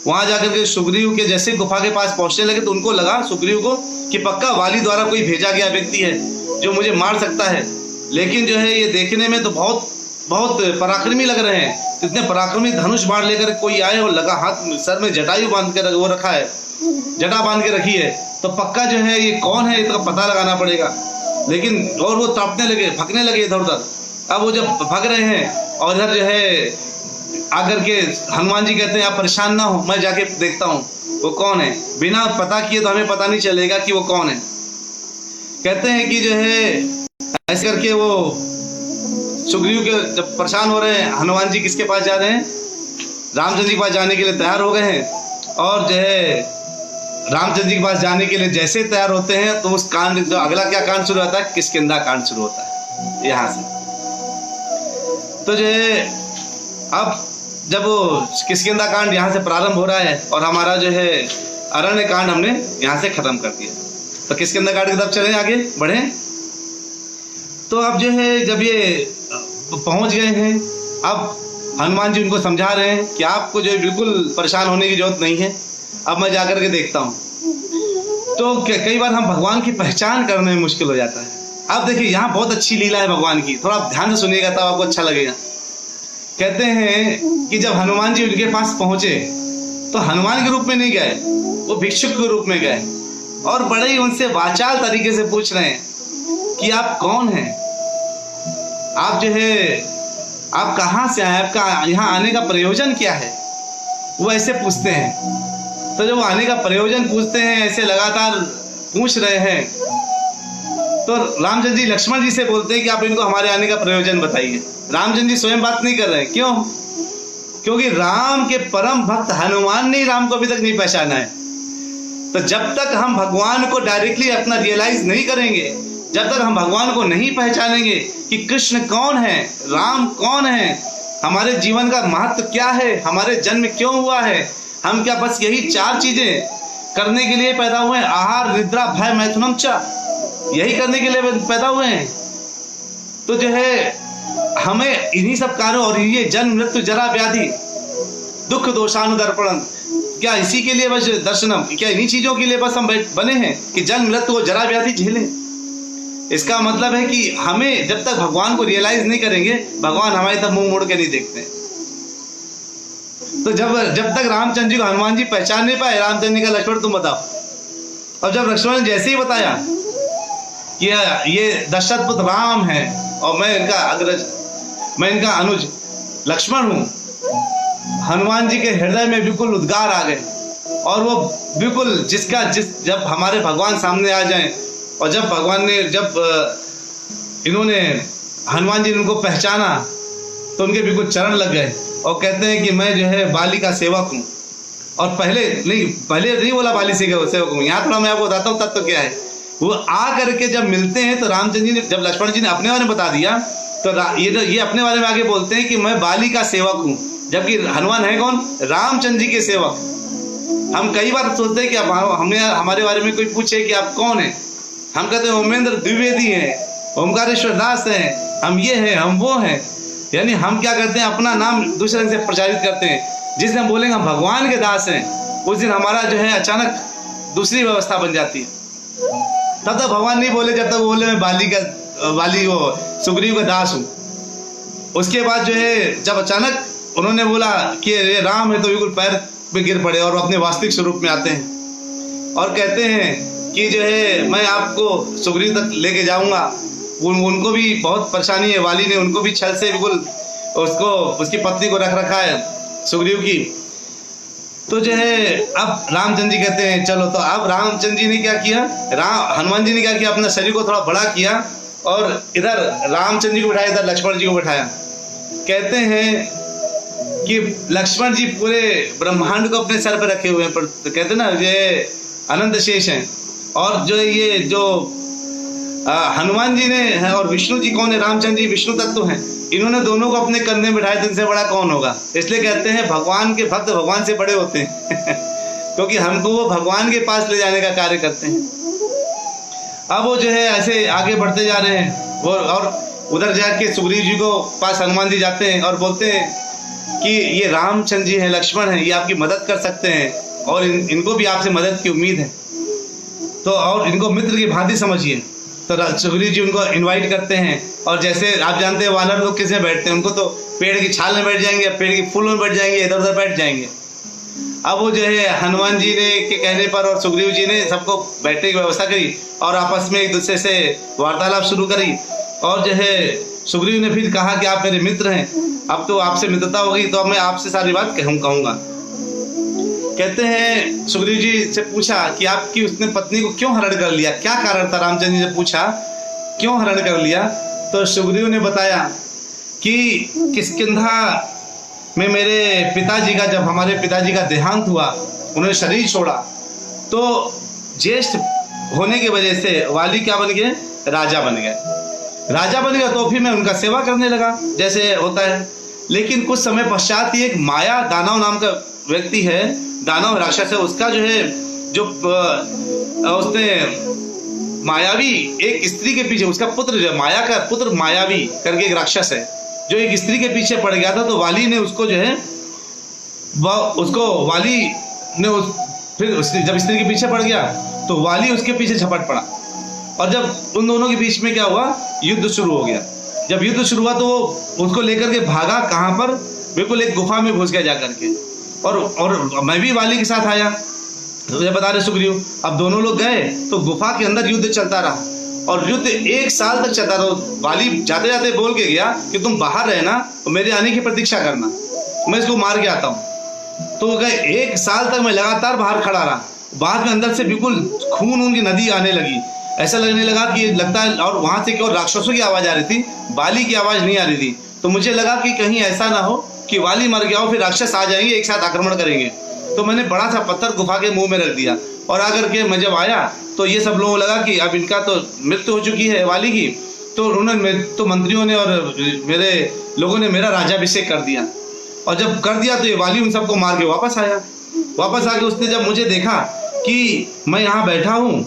वहां जाकर के सुग्रीव के जैसे गुफा के पास पहुंचने लगे तो उनको लगा सुग्रीव को कि पक्का वाली द्वारा कोई भेजा गया व्यक्ति है जो मुझे मार सकता है। लेकिन जो है ये देखने में तो बहुत बहुत पराक्रमी लग रहे हैं, इतने पराक्रमी धनुष बाण लेकर कोई आए और लगा हाथ सर में जटायु बांध कर वो रखा है, जटा बांध के रखी है, तो पक्का जो है ये कौन है इसका पता लगाना पड़ेगा। लेकिन और वो तड़पने लगे, भगने लगे इधर उधर। अब वो जब भग रहे हैं और इधर जो है आकर के हनुमान जी कहते हैं आप परेशान ना हो, मैं जाके देखता हूँ वो कौन है। बिना पता किए तो हमें पता नहीं चलेगा कि वो कौन है। कहते हैं कि जो है ऐसे करके वो सुग्रीव के जब परेशान हो रहे हैं, हनुमान जी किसके पास जा रहे हैं, रामचंद्र जी के पास जाने के लिए तैयार हो गए हैं। और जो है रामचंद्र जी के पास जाने के लिए जैसे तैयार होते हैं तो उस कांड जो अगला क्या कांड शुरू होता है, किष्किंधा कांड शुरू होता है यहाँ से। तो जो है अब जब वो किष्किंधा कांड यहाँ से प्रारंभ हो रहा है और हमारा जो है अरण्य कांड हमने यहाँ से खत्म कर दिया, तो किष्किंधा कांड की तरफ चलें, आगे बढ़े। तो अब जो है जब ये पहुंच गए हैं, अब हनुमान जी उनको समझा रहे हैं कि आपको जो है बिल्कुल परेशान होने की जरूरत नहीं है, अब मैं जाकर के देखता हूँ। तो कई बार हम भगवान की पहचान करने में मुश्किल हो जाता है। अब देखिए यहाँ बहुत अच्छी लीला है भगवान की, थोड़ा आप ध्यान से सुनिएगा तब आपको अच्छा लगेगा। कहते हैं कि जब हनुमान जी उनके पास पहुंचे तो हनुमान के रूप में नहीं गए, वो भिक्षुक के रूप में गए और बड़े ही उनसे वाचाल तरीके से पूछ रहे हैं कि आप कौन हैं, आप जो है आप कहाँ से आए, आपका यहाँ आने का प्रयोजन क्या है, वो ऐसे पूछते हैं। तो जब वो आने का प्रयोजन पूछते हैं, ऐसे लगातार पूछ रहे हैं, तो रामचंद्र जी लक्ष्मण जी से बोलते हैं कि आप इनको हमारे आने का प्रयोजन बताइए। रामचंद्र जी स्वयं बात नहीं कर रहे हैं, क्यों? क्योंकि राम के परम भक्त हनुमान ने राम को अभी तक नहीं पहचाना है। तो जब तक हम भगवान को डायरेक्टली अपना रियलाइज नहीं करेंगे, जब तक हम भगवान को नहीं पहचानेंगे कि कृष्ण कौन है, राम कौन है, हमारे जीवन का महत्व क्या है, हमारे जन्म क्यों हुआ है, हम क्या बस यही 4 चीजें करने के लिए पैदा हुए हैं, आहार निद्रा भय मैथुनम च, यही करने के लिए पैदा हुए हैं। तो जो है हमें इन्हीं सब कार्यों और ये जन्म मृत्यु जरा व्याधि दुख दोषानुदर्पण, क्या इसी के लिए बस दर्शनम, क्या इन्हीं चीजों के लिए बस हम बने हैं कि जन्म मृत्यु को जरा व्याधि झेलें? इसका मतलब है कि हमें जब तक भगवान को रियलाइज नहीं करेंगे, भगवान हमारी तरफ मुंह मोड़ के नहीं देखते। तो जब तक रामचंद्र जी को हनुमान जी पहचान नहीं पाए, रामचंद्र जी का लक्ष्मण तुम बताओ। और जब लक्ष्मण ने जैसे ही बताया कि ये दशरथ पुत्र राम है और मैं इनका अग्रज, मैं इनका अनुज लक्ष्मण हूँ, हनुमान जी के हृदय में बिल्कुल उद्गार आ गए। और वो बिल्कुल जब हमारे भगवान सामने आ जाएं, और जब भगवान ने इन्होंने हनुमान जी ने उनको पहचाना तो उनके बिल्कुल चरण लग गए और कहते हैं कि मैं जो है बाली का सेवक हूँ। और पहले नहीं बोला बाली से सेवक हूँ, यहाँ थोड़ा मैं आपको बताता हूँ तत्व क्या है। वो आ करके जब मिलते हैं तो रामचंद्र जी ने, जब लक्ष्मण जी ने अपने बारे में बता दिया तो ये अपने बारे में आगे बोलते हैं कि मैं बाली का सेवक हूँ, जबकि हनुमान है कौन? रामचंद्र जी के सेवक। हम कई बार सोचते हैं कि हमारे बारे में कोई पूछे कि आप कौन है, हम कहते हैं ओमेंद्र द्विवेदी हैं, ओमकारेश्वर दास हैं, हम ये हैं, हम वो हैं। यानी हम क्या करते हैं, अपना नाम दूसरे रंग से प्रचारित करते हैं। जिस दिन हम बोलेंगे हम भगवान के दास हैं, उस दिन हमारा जो है अचानक दूसरी व्यवस्था बन जाती है। तब तक भगवान नहीं बोले जब तक बोले मैं बाली वो सुग्रीव का दास हूँ। उसके बाद जो है जब अचानक उन्होंने बोला कि ये राम है तो बिल्कुल पैर पे गिर पड़े और अपने वास्तविक स्वरूप में आते हैं और कहते हैं कि जो है मैं आपको सुग्रीव तक लेके जाऊंगा। उनको भी बहुत परेशानी है, वाली ने उनको भी छल से बिल्कुल उसकी पत्नी को रख रखा है सुग्रीव की। तो जो है अब रामचंद्र जी कहते हैं चलो। तो अब रामचंद्र जी ने क्या किया, हनुमान जी ने क्या किया, अपना शरीर को थोड़ा बड़ा किया और इधर रामचंद्र जी को बिठाया, इधर लक्ष्मण जी को बिठाया। कहते हैं कि लक्ष्मण जी पूरे ब्रह्मांड को अपने सर पर रखे हुए हैं, पर तो कहते ना ये अनंत शेष हैं। और जो ये जो हनुमान जी ने है और विष्णु जी कौन है, रामचंद्र जी विष्णु तत्व हैं, इन्होंने दोनों को अपने कंधे में बिठाया, इनसे बड़ा कौन होगा। इसलिए कहते हैं भगवान के भक्त भगवान से बड़े होते हैं क्योंकि हमको वो भगवान के पास ले जाने का कार्य करते हैं। अब वो जो है ऐसे आगे बढ़ते जा रहे हैं वो, और उधर जाके सुग्रीव जी को पास हनुमान जी जाते हैं और बोलते हैं कि ये रामचंद्र जी हैं, लक्ष्मण हैं, ये आपकी मदद कर सकते हैं और इनको भी आपसे मदद की उम्मीद है, तो और इनको मित्र की भांति समझिए। तो सुग्रीव जी उनको इनवाइट करते हैं और जैसे आप जानते हैं वानर लोग किस में बैठते हैं, उनको तो पेड़ की छाल में बैठ जाएंगे, पेड़ की फूल में बैठ जाएंगे, इधर उधर बैठ जाएंगे। अब वो जो है हनुमान जी ने के कहने पर और सुग्रीव जी ने सबको बैठने की व्यवस्था करी और आपस में एक दूसरे से वार्तालाप शुरू करी। और जो है सुग्रीव ने फिर कहा कि आप मेरे मित्र हैं, अब तो आपसे मित्रता होगी तो अब मैं आपसे सारी बात कहूँगा। कहते हैं सुग्रीव जी से पूछा कि आपकी उसने पत्नी को क्यों हरण कर लिया, क्या कारण था। रामचंद्र जी से पूछा क्यों हरण कर लिया, तो सुग्रीव ने बताया कि किष्किंधा में मेरे पिताजी का, जब हमारे पिताजी का देहांत हुआ, उन्होंने शरीर छोड़ा, तो ज्येष्ठ होने की वजह से वाली क्या बन गए, राजा बन गए। राजा बन गया तो फिर मैं उनका सेवा करने लगा जैसे होता है। लेकिन कुछ समय पश्चात ही एक माया दानव नाम का व्यक्ति है, दानव राक्षस है, उसका जो है जो उसने मायावी एक स्त्री के पीछे, उसका पुत्र जो माया का पुत्र मायावी करके एक राक्षस है जो एक स्त्री के पीछे पड़ गया था। तो वाली ने उसको जो है वाली ने फिर जब स्त्री के पीछे पड़ गया तो वाली उसके पीछे झपट पड़ा और जब उन दोनों के बीच में क्या हुआ, युद्ध शुरू हो गया। जब युद्ध शुरू हुआ तो वो उसको लेकर के भागा, कहाँ पर, बिल्कुल एक गुफा में घुस गया जा करके। और मैं भी वाली के साथ आया, मुझे बता रहे सुग्रीव। अब दोनों लोग गए तो गुफा के अंदर युद्ध चलता रहा और युद्ध 1 साल तक चलता रहा। वाली जाते जाते बोल के गया कि तुम बाहर रहना और मेरे आने की प्रतीक्षा करना, मैं इसको मार के आता हूँ। तो गए 1 साल तक मैं लगातार बाहर खड़ा रहा। बाद में अंदर से बिल्कुल खून उनकी नदी आने लगी, ऐसा लगने लगा कि लगता है, और वहां से केवल राक्षसों की आवाज आ रही थी, वाली की आवाज नहीं आ रही थी। तो मुझे लगा कि कहीं ऐसा ना हो कि वाली मर गया हो, फिर राक्षस आ जाएंगे, एक साथ आक्रमण करेंगे। तो मैंने बड़ा सा पत्थर गुफा के मुंह में रख दिया और आकर के मैं जब आया तो ये सब लोगों को लगा कि अब इनका तो मृत्यु हो चुकी है वाली की। तो उन्होंने तो मंत्रियों ने और मेरे लोगों ने मेरा राज्याभिषेक कर दिया। और जब कर दिया तो ये वाली उन सबको मार के वापस आया। वापस आके उसने जब मुझे देखा कि मैं यहाँ बैठा हूँ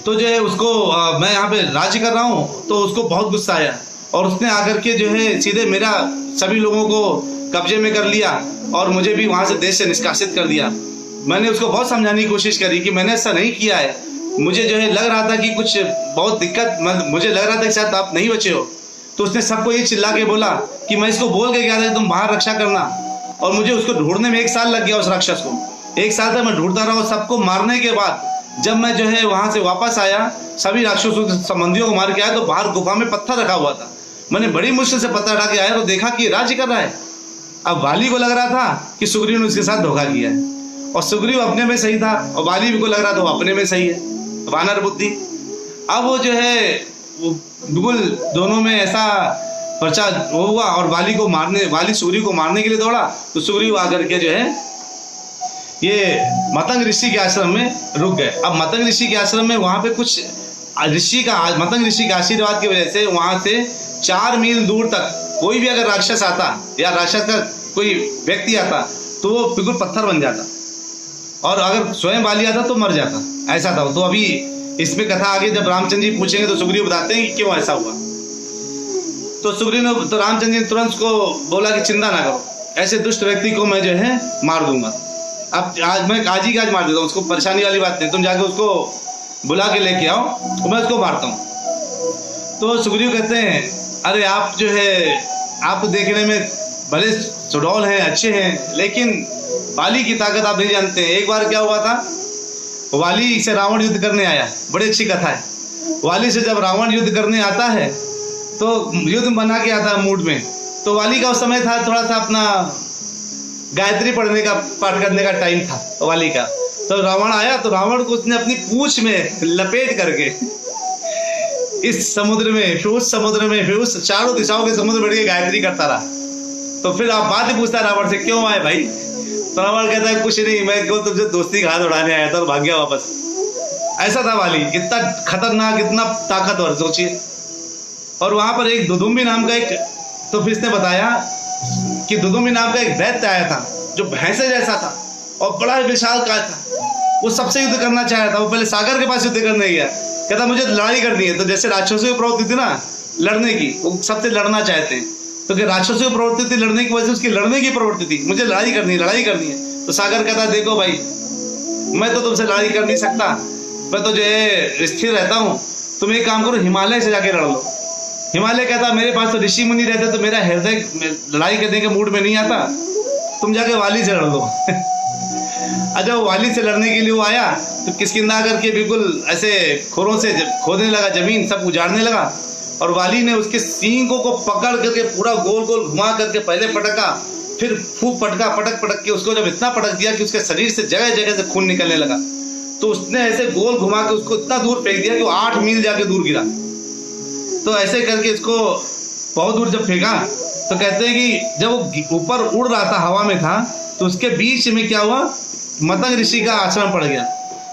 तो जो है उसको मैं यहाँ पे राज्य कर रहा हूँ, तो उसको बहुत गुस्सा आया और उसने आकर के जो है सीधे मेरा सभी लोगों को कब्जे में कर लिया और मुझे भी वहाँ से देश से निष्कासित कर दिया। मैंने उसको बहुत समझाने की कोशिश करी कि मैंने ऐसा नहीं किया है, मुझे जो है लग रहा था कि कुछ बहुत दिक्कत, मुझे लग रहा था कि शायद आप नहीं बचे हो। तो उसने सबको ये चिल्ला के बोला कि मैं इसको बोल के गया था कि तुम बाहर रक्षा करना, और मुझे उसको ढूंढने में 1 साल लग गया। उस राक्षस को 1 साल तक मैं ढूंढता रहा। सबको मारने के बाद जब मैं जो है वहां से वापस आया, सभी राक्षसों के संबंधियों को मार के आया, तो बाहर गुफा में पत्थर रखा हुआ था। मैंने बड़ी मुश्किल से पत्थर हटा के आया तो देखा कि राज्य कर रहा है। अब वाली को लग रहा था कि सुग्रीव ने उसके साथ धोखा किया है, और सुग्रीव अपने में सही था और वाली को लग रहा था वो अपने में सही है, वानर बुद्धि। अब वो जो है वो बिल्कुल दोनों में ऐसा प्रचार हुआ, और वाली सुग्रीव को मारने के लिए दौड़ा। तो सुग्रीव आकर के जो है ये मतंग ऋषि के आश्रम में रुक गए। अब मतंग ऋषि के आश्रम में वहां पे कुछ मतंग ऋषि के आशीर्वाद की वजह से वहां से 4 मील दूर तक कोई भी अगर राक्षस आता या राक्षस का कोई व्यक्ति आता तो वो बिल्कुल पत्थर बन जाता, और अगर स्वयं वाली आता तो मर जाता, ऐसा था। तो अभी इसमें कथा आगे जब रामचंद्र जी पूछेंगे तो सुग्रीव बताते हैं कि क्यों ऐसा हुआ। तो सुग्रीव ने तो रामचंद्र जी तुरंत को बोला कि चिंता ना करो, ऐसे दुष्ट व्यक्ति को मैं जो है मार दूंगा। अब आज ही मार देता हूँ, उसको परेशानी वाली बात नहीं, तुम जाके उसको बुला के लेके आओ तो मैं उसको मारता हूँ। तो सुग्रीव कहते हैं अरे आप जो है आप तो देखने में भले सुडौल हैं, अच्छे हैं, लेकिन वाली की ताकत आप नहीं जानते हैं। एक बार क्या हुआ था, वाली से रावण युद्ध करने आया, बड़ी अच्छी कथा है। वाली से जब रावण युद्ध करने आता है तो युद्ध बना के आता है मूड में। तो वाली का उस समय था थोड़ा सा अपना गायत्री पढ़ने का, पाठ करने का टाइम था वाली का। तो रावण आया तो रावण को उसने अपनी पूंछ में लपेट करके इस समुद्र में, फिर उस समुद्र में, फिर उस चारों दिशाओं के समुद्र बैठ के गायत्री करता रहा। तो फिर आप बात ही पूछता रावण से क्यों आए भाई। तो रावण कहता है कुछ नहीं, मैं क्यों तुमसे दोस्ती का हाथ उड़ाने आया था और भाग गया वापस। ऐसा था वाली, इतना खतरनाक, इतना ताकतवर, सोचिए। और वहां पर एक दुदुम्बी नाम का एक, तो फिर इसने बताया कि दुदुम्बी नाम का एक दैत्य आया था जो भैंसे जैसा था और बड़ा विशाल काय था। वो सबसे युद्ध करना चाह रहा था। वो पहले सागर के पास युद्ध करने गया, कहता मुझे लड़ाई करनी है। तो जैसे राक्षसों की प्रवृत्ति थी ना लड़ने की, वो सबसे लड़ना चाहते हैं, तो कि राक्षसों की प्रवृत्ति थी लड़ने की वजह से उसकी लड़ने की प्रवृत्ति थी, मुझे लड़ाई करनी है। तो सागर कहता देखो भाई, मैं तो तुमसे लड़ाई कर नहीं सकता, मैं तो जो है स्थिर रहता हूँ, तुम एक काम करो हिमालय से जाके लड़ लो। हिमालय कहता मेरे पास तो ऋषि मुनि रहते तो मेरा हृदय लड़ाई करने के मूड में नहीं आता, तुम जाके वाली से लड़ लो। अच्छा, वो वाली से लड़ने के लिए वो आया तो किसकिंदा करके बिल्कुल ऐसे खोरों से खोदने लगा, जमीन सब उजाड़ने लगा। और वाली ने उसके सींगों को पकड़ करके पूरा गोल गोल घुमा करके पहले पटका, फिर खूब पटका, पटक के उसको जब इतना पटक दिया कि उसके शरीर से जगह जगह से खून निकलने लगा, तो उसने ऐसे गोल घुमा के उसको इतना दूर फेंक दिया कि वो 8 मील जाके दूर गिरा। तो ऐसे करके इसको बहुत दूर जब फेंका तो कहते हैं कि जब वो ऊपर उड़ रहा था, हवा में था, तो उसके बीच में क्या हुआ, मतंग ऋषि का आश्रम पड़ गया।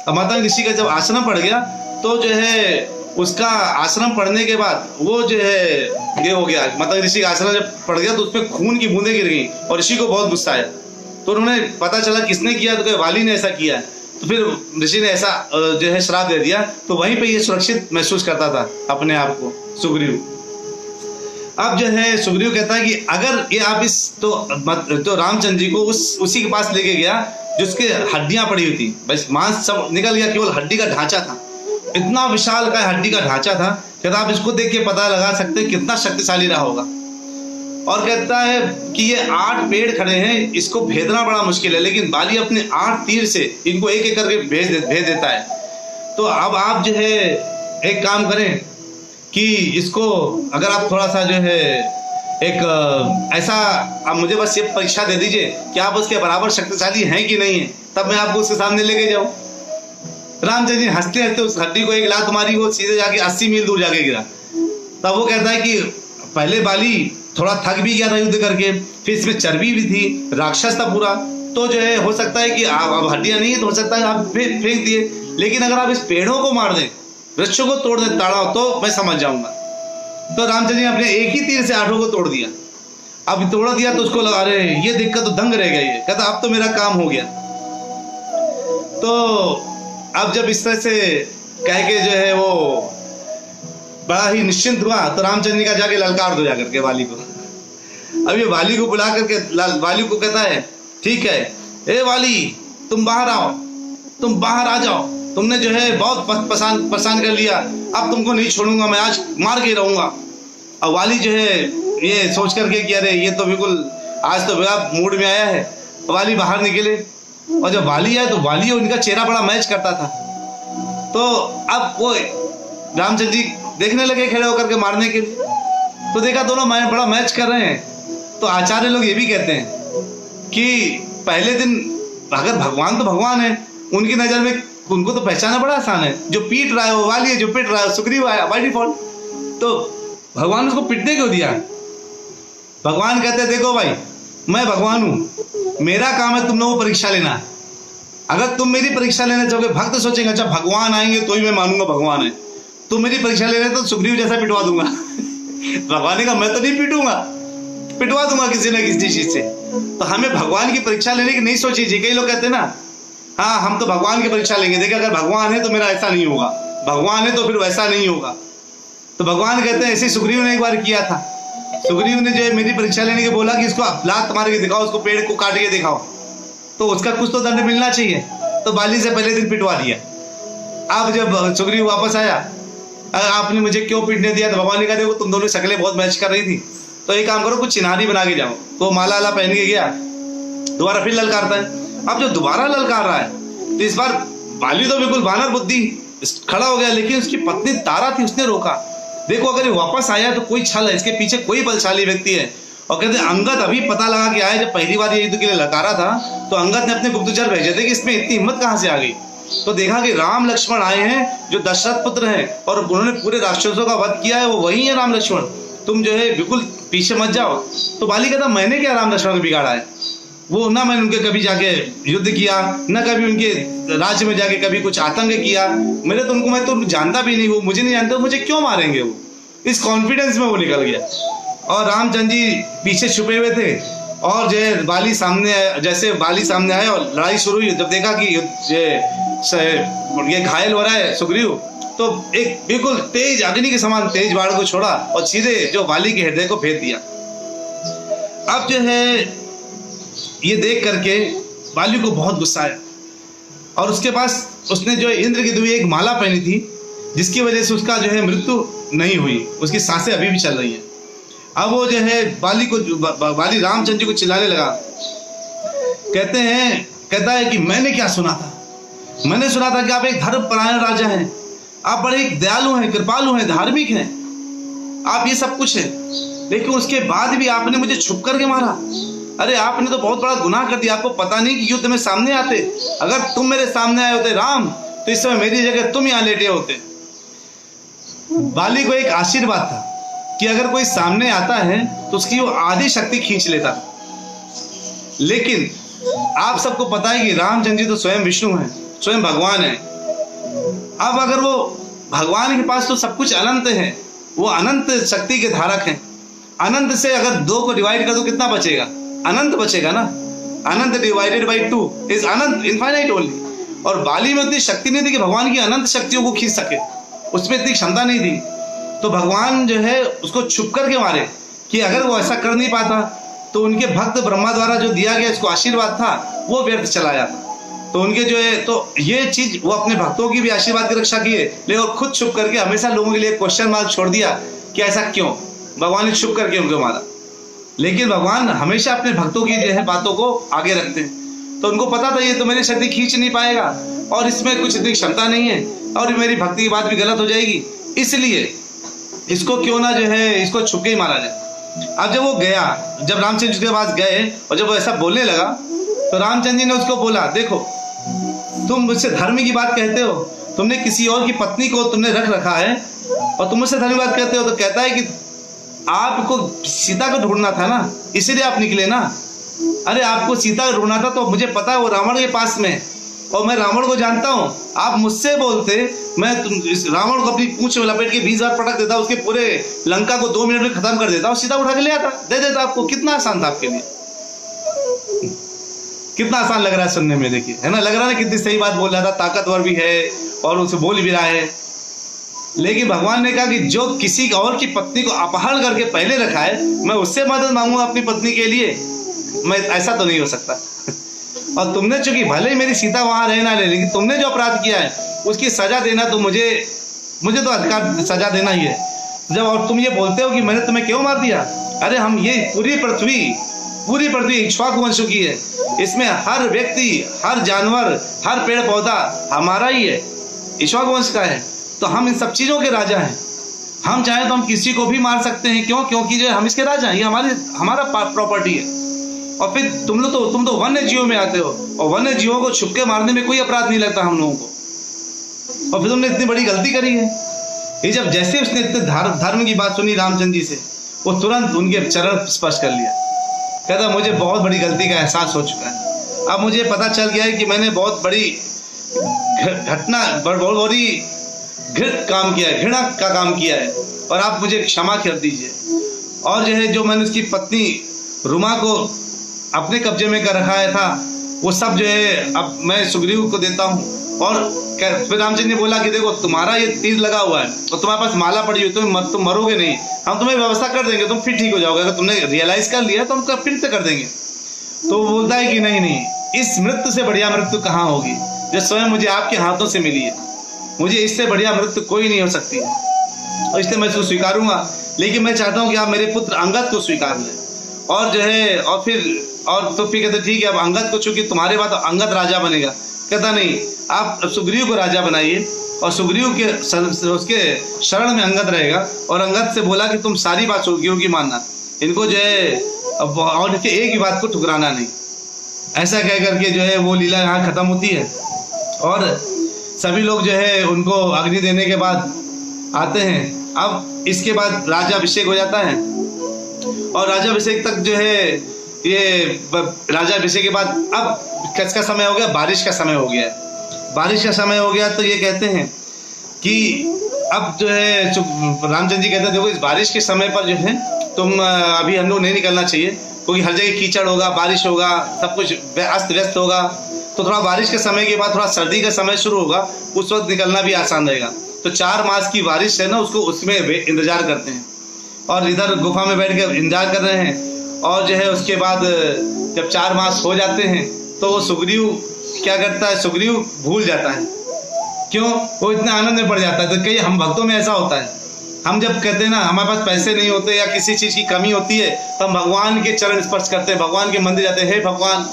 अब मतंग ऋषि का जब आश्रम पड़ गया तो जो है उसका आश्रम पड़ने के बाद वो जो है ये हो गया, मतंग ऋषि का आश्रम जब पड़ गया तो उसमें खून की बूंदें गिर गई और ऋषि को बहुत गुस्सा आया। तो उन्होंने पता चला किसने किया, तो वाली ने ऐसा किया। तो फिर ऋषि ने ऐसा जो है श्राप दे दिया। तो वहीं पे ये सुरक्षित महसूस करता था अपने आप को सुग्रीव। अब जो है सुग्रीव कहता है कि अगर ये आप इस तो रामचंद्र जी को उसी के पास लेके गया जिसके हड्डियां पड़ी हुई थी, बस मांस सब निकल गया, केवल हड्डी का ढांचा था, इतना विशाल का हड्डी का ढांचा था। कहता आप इसको देख के पता लगा सकते हैं कितना शक्तिशाली रहा होगा। और कहता है कि ये 8 पेड़ खड़े हैं, इसको भेदना बड़ा मुश्किल है, लेकिन बाली अपने 8 तीर से इनको एक एक करके भेज देता है। तो अब आप जो है एक काम करें कि इसको अगर आप थोड़ा सा जो है एक ऐसा आप मुझे बस ये परीक्षा दे दीजिए कि आप उसके बराबर शक्तिशाली हैं कि नहीं है, तब मैं आपको उसके सामने लेके जाऊं। रामचंद्र जी हंसते हंसते उस हड्डी को एक लात मारी, वो सीधे जाके 80 मील दूर जाके गिरा। तब वो कहता है कि पहले बाली थोड़ा थक भी गया था युद्ध करके, फिर इसमें चर्बी भी थी, राक्षस था पूरा, तो जो है हो सकता है कि अब हड्डियां नहीं है तो हो सकता है आप फेंक दिए, लेकिन अगर आप इस पेड़ों को मार दें, वृक्षों को तोड़ दें ताड़ा, तो मैं समझ जाऊंगा। तो रामचंद्र जी ने अपने एक ही तीर से 8 को तोड़ दिया। अब तोड़ दिया तो उसको लगा रहे ये दिक्कत तो दंग रह गई है, कहता अब तो मेरा काम हो गया। तो अब जब इस तरह से कह के जो है वो बड़ा ही निश्चिंत हुआ, तो रामचंद्र जी का जाके ललकार दो जाकर के वाली को। अब ये वाली को बुला करके वाली को कहता है ठीक है, ए वाली तुम बाहर आओ, तुम बाहर आ जाओ, तुमने जो है बहुत परेशान कर लिया, अब तुमको नहीं छोड़ूंगा, मैं आज मार के रहूंगा। अब वाली जो है ये सोच करके कि अरे ये तो बिल्कुल आज तो बड़ा मूड में आया है। वाली बाहर निकले और जब वाली आए तो वाली उनका चेहरा बड़ा मैच करता था। तो अब वो रामचंद्र जी देखने लगे खड़े होकर के मारने के लिए, तो देखा दोनों बड़ा मैच कर रहे हैं। तो आचार्य लोग ये भी कहते हैं कि पहले दिन अगर भगवान तो भगवान है, उनकी नजर में उनको तो पहचाना बड़ा आसान है। जो पीट रहा है वो वाली है, जो पीट रहा है सुग्रीव है बाय डिफॉल्ट। तो भगवान उसको पिटने क्यों दिया? भगवान कहते हैं देखो भाई, मैं भगवान हूं, मेरा काम है तुम लोगों को परीक्षा लेना। अगर तुम मेरी परीक्षा लेना चाहोगे, भक्त सोचेंगे अच्छा भगवान आएंगे तो ही मैं मानूंगा भगवान है। तुम मेरी परीक्षा ले रहे तो सुग्रीव जैसा पिटवा दूंगा। भगवान ने कहा मैं तो नहीं पीटूंगा, पिटवा दूंगा किसी न किसी चीज से। तो हमें भगवान की परीक्षा लेने की नहीं सोची थी। कई लोग कहते हैं ना, हाँ हम तो भगवान की परीक्षा लेंगे, देखिए अगर भगवान है तो मेरा ऐसा नहीं होगा, भगवान है तो फिर वैसा नहीं होगा। तो भगवान कहते हैं ऐसे सुग्रीव ने एक बार किया था। सुग्रीव ने जो है मेरी परीक्षा लेने के बोला कि इसको लात मार के दिखाओ, उसको पेड़ को काट के दिखाओ, तो उसका कुछ तो दंड मिलना चाहिए। तो बाली से पहले दिन पिटवा दिया। अब जब सुग्रीव वापस आया, आपने मुझे क्यों पीटने दिया? तो भगवान ने कहा देखो तुम दोनों शक्लें बहुत मैच कर रही थी, तो एक काम करो कुछ चिन्हारी बना के जाओ। तो माला वाला पहन के गया, दोबारा फिर ललकारता है। अब जो दोबारा ललकार रहा है तो इस बार बाली तो बिल्कुल बानर बुद्धि खड़ा हो गया, लेकिन उसकी पत्नी तारा थी, उसने रोका। देखो अगर ये वापस आया तो कोई छल है, इसके पीछे कोई बलशाली व्यक्ति है। और कहते अंगद अभी पता लगा कि आया, जब पहली बार ये युद्ध के लिए ललकारा था तो अंगद ने अपने गुप्तचर भेजे थे कि इसमें इतनी हिम्मत कहाँ से आ गई। तो देखा कि राम लक्ष्मण आए हैं जो दशरथ पुत्र हैं और उन्होंने पूरे राक्षसों का वध किया है, वो वही है राम लक्ष्मण, तुम जो है बिल्कुल पीछे मत जाओ। तो बाली कहता मैंने क्या राम लक्ष्मण को बिगाड़ा है? वो ना मैंने उनके कभी जाके युद्ध किया, ना कभी उनके राज्य में जाके कभी कुछ आतंक किया। मेरे तो उनको मैं तो जानता भी नहीं, वो मुझे नहीं जानते, मुझे क्यों मारेंगे? वो इस कॉन्फिडेंस में वो निकल गया। और रामचंद्र जी पीछे छुपे हुए थे और जो है बाली सामने, जैसे बाली सामने आए और लड़ाई शुरू हुई, जब देखा कि ये घायल हो रहा है सुग्रीव, तो एक बिल्कुल तेज अग्नि के समान तेज बाण को छोड़ा और सीधे जो बाली के हृदय को भेद दिया। अब जो है ये देख करके बाली को बहुत गुस्सा आया और उसके पास उसने जो इंद्र की दी एक माला पहनी थी, जिसकी वजह से उसका जो है मृत्यु नहीं हुई, उसकी सांसें अभी भी चल रही हैं। अब वो जो है बाली रामचंद्र जी को चिल्लाने लगा, कहता है कि मैंने क्या सुना था? मैंने सुना था कि आप एक धर्मपरायण राजा हैं, आप बड़े दयालु हैं, कृपालु हैं, धार्मिक हैं, आप ये सब कुछ है, लेकिन उसके बाद भी आपने मुझे छुप करके मारा। अरे आपने तो बहुत बड़ा गुनाह कर दिया। आपको पता नहीं कि युद्ध में सामने आते, अगर तुम मेरे सामने आए होते राम, तो इस समय मेरी जगह तुम यहाँ लेटे होते। बाली को एक आशीर्वाद था कि अगर कोई सामने आता है तो उसकी वो आधी शक्ति खींच लेता। लेकिन आप सबको पता है कि रामचंद्र जी तो स्वयं विष्णु हैं, स्वयं भगवान है। अब अगर वो भगवान के पास तो सब कुछ अनंत है, वो अनंत शक्ति के धारक हैं। अनंत से अगर दो को डिवाइड कर दो कितना बचेगा? अनंत बचेगा ना। अनंत डिवाइडेड बाई 2 इज अनंत, इनफाइनाइट ओनली। और बाली में उतनी शक्ति नहीं थी कि भगवान की अनंत शक्तियों को खींच सके, उसमें इतनी क्षमता नहीं थी। तो भगवान जो है उसको छुप करके मारे कि अगर वो ऐसा कर नहीं पाता तो उनके भक्त ब्रह्मा द्वारा जो दिया गया इसको आशीर्वाद था वो व्यर्थ चला जाता। तो उनके जो है तो ये चीज वो अपने भक्तों की भी आशीर्वाद की रक्षा किए, लेकिन वो खुद छुप करके हमेशा लोगों के लिए क्वेश्चन मार्क छोड़ दिया कि ऐसा क्यों भगवान ने छुप करके उनको मारा। लेकिन भगवान हमेशा अपने भक्तों की जो है बातों को आगे रखते हैं। तो उनको पता था ये तो मेरी शक्ति खींच नहीं पाएगा और इसमें कुछ इतनी क्षमता नहीं है और मेरी भक्ति की बात भी गलत हो जाएगी, इसलिए इसको क्यों ना जो है इसको छुप के ही मारा जाए। अब जब वो गया, जब रामचंद्र जी के पास गए और जब वो ऐसा बोलने लगा तो रामचंद्र जी ने उसको बोला, देखो तुम मुझसे धर्म की बात कहते हो, तुमने किसी और की पत्नी को तुमने रख रखा है और तुम मुझसे धर्म की बात कहते हो। तो कहता है कि आपको सीता को ढूंढना था ना, इसीलिए आप निकले ना। अरे आपको सीता को ढूंढना था तो मुझे पता है वो रावण के पास में, और मैं रावण को जानता हूँ। आप मुझसे बोलते, मैं इस रावण को अपनी पूंछ में लपेट के 20 बार पटक देता, उसके पूरे लंका को 2 मिनट में खत्म कर देता और सीता उठा के ले आता, दे देता आपको। कितना आसान था आपके लिए, कितना आसान लग रहा है सुनने में, देखिए है ना, लग रहा है ना कितनी सही बात बोल रहा था, ताकतवर भी है और उसे बोल भी रहा है। लेकिन भगवान ने कहा कि जो किसी और की पत्नी को अपहरण करके पहले रखा है, मैं उससे मदद मांगूंगा अपनी पत्नी के लिए? मैं ऐसा तो नहीं हो सकता। और तुमने चूंकि भले ही मेरी सीता वहां रहे ना ले, लेकिन तुमने जो अपराध किया है उसकी सजा देना तो मुझे तो अधिकार सजा देना ही है। जब और तुम ये बोलते हो कि मैंने तुम्हें क्यों मार दिया, अरे हम ये पूरी पृथ्वी पूरी पृथ्वी इक्ष्वाकु वंश की है। इसमें हर व्यक्ति, हर जानवर, हर पेड़ पौधा हमारा ही है, इक्ष्वाकु वंश का है। तो हम इन सब चीजों के राजा हैं। हम चाहें तो हम किसी को भी मार सकते हैं। क्यों? क्योंकि जो हम इसके राजा हैं, ये हमारा प्रॉपर्टी है। और फिर तुम तो वन्य जीवों में आते हो, और वन्य जीवों को छुप के मारने में कोई अपराध नहीं लगता हम लोगों को। और फिर तुमने इतनी बड़ी गलती करी है। ये जब जैसे उसने इतने धर्म की बात सुनी रामचंद्र जी से, वो तुरंत उनके चरण स्पर्श कर लिया। कहता मुझे बहुत बड़ी गलती का एहसास हो चुका है। अब मुझे पता चल गया है कि मैंने बहुत बड़ी घटना, बहुत बड़ी घृत काम किया है, घृणा का काम किया है, और आप मुझे क्षमा कर दीजिए। और जो है, जो मैंने उसकी पत्नी रुमा को अपने कब्जे में कर रखा है था, वो सब जो है अब मैं सुग्रीव को देता हूँ। और फिर रामचंद्र ने बोला कि देखो तुम्हारा ये तीर लगा हुआ है और तुम्हारे पास माला पड़ी हुई, तुम मरोगे नहीं, हम तुम्हें व्यवस्था कर देंगे, तुम फिर ठीक हो जाओगे। अगर तुमने रियलाइज कर लिया तो हम फिर से कर देंगे। तो वो बोलता है कि नहीं नहीं, इस मृत्यु से बढ़िया मृत्यु कहाँ होगी जो स्वयं मुझे आपके हाथों से मिली है। मुझे इससे बढ़िया मृत्यु कोई नहीं हो सकती है, और इसलिए मैं इसको स्वीकारूंगा। लेकिन मैं चाहता हूँ कि आप मेरे पुत्र अंगद को स्वीकार लें। और जो है, और तो फिर कहते ठीक है, अब अंगद को, चूंकि तुम्हारे बाद अंगद राजा बनेगा। कहता नहीं, आप सुग्रीव को राजा बनाइए, और सुग्रीव के उसके शरण में अंगद रहेगा। और अंगद से बोला कि तुम सारी बात सुग्रीव की मानना, इनको जो है और इनके एक ही बात को ठुकराना नहीं। ऐसा कह करके जो है वो लीला यहाँ खत्म होती है। और सभी लोग जो है उनको अग्नि देने के बाद आते हैं। अब इसके बाद राज्याभिषेक हो जाता है, और राज्याभिषेक तक जो है, ये राज्याभिषेक के बाद अब किसका समय हो गया? बारिश का समय हो गया। बारिश का समय हो गया तो ये कहते हैं कि अब जो है रामचंद्र जी कहते हैं देखो, इस बारिश के समय पर जो है तुम अभी हम लोग नहीं निकलना चाहिए, क्योंकि हर जगह कीचड़ होगा, बारिश होगा, सब कुछ अस्त व्यस्त होगा। तो थोड़ा बारिश के समय के बाद थोड़ा सर्दी का समय शुरू होगा, उस वक्त निकलना भी आसान रहेगा। तो 4 मास की बारिश है ना, उसको उसमें इंतजार करते हैं। और इधर गुफा में बैठ कर इंतजार कर रहे हैं। और जो है उसके बाद जब 4 मास हो जाते हैं तो वो सुग्रीव क्या करता है? सुग्रीव भूल जाता है। क्यों? वो इतना आनंद में पड़ जाता है। तो कई हम भक्तों में ऐसा होता है, हम जब कहते हैं ना हमारे पास पैसे नहीं होते या किसी चीज़ की कमी होती है, तो हम भगवान के चरण स्पर्श करते हैं, भगवान के मंदिर जाते हैं। हे भगवान,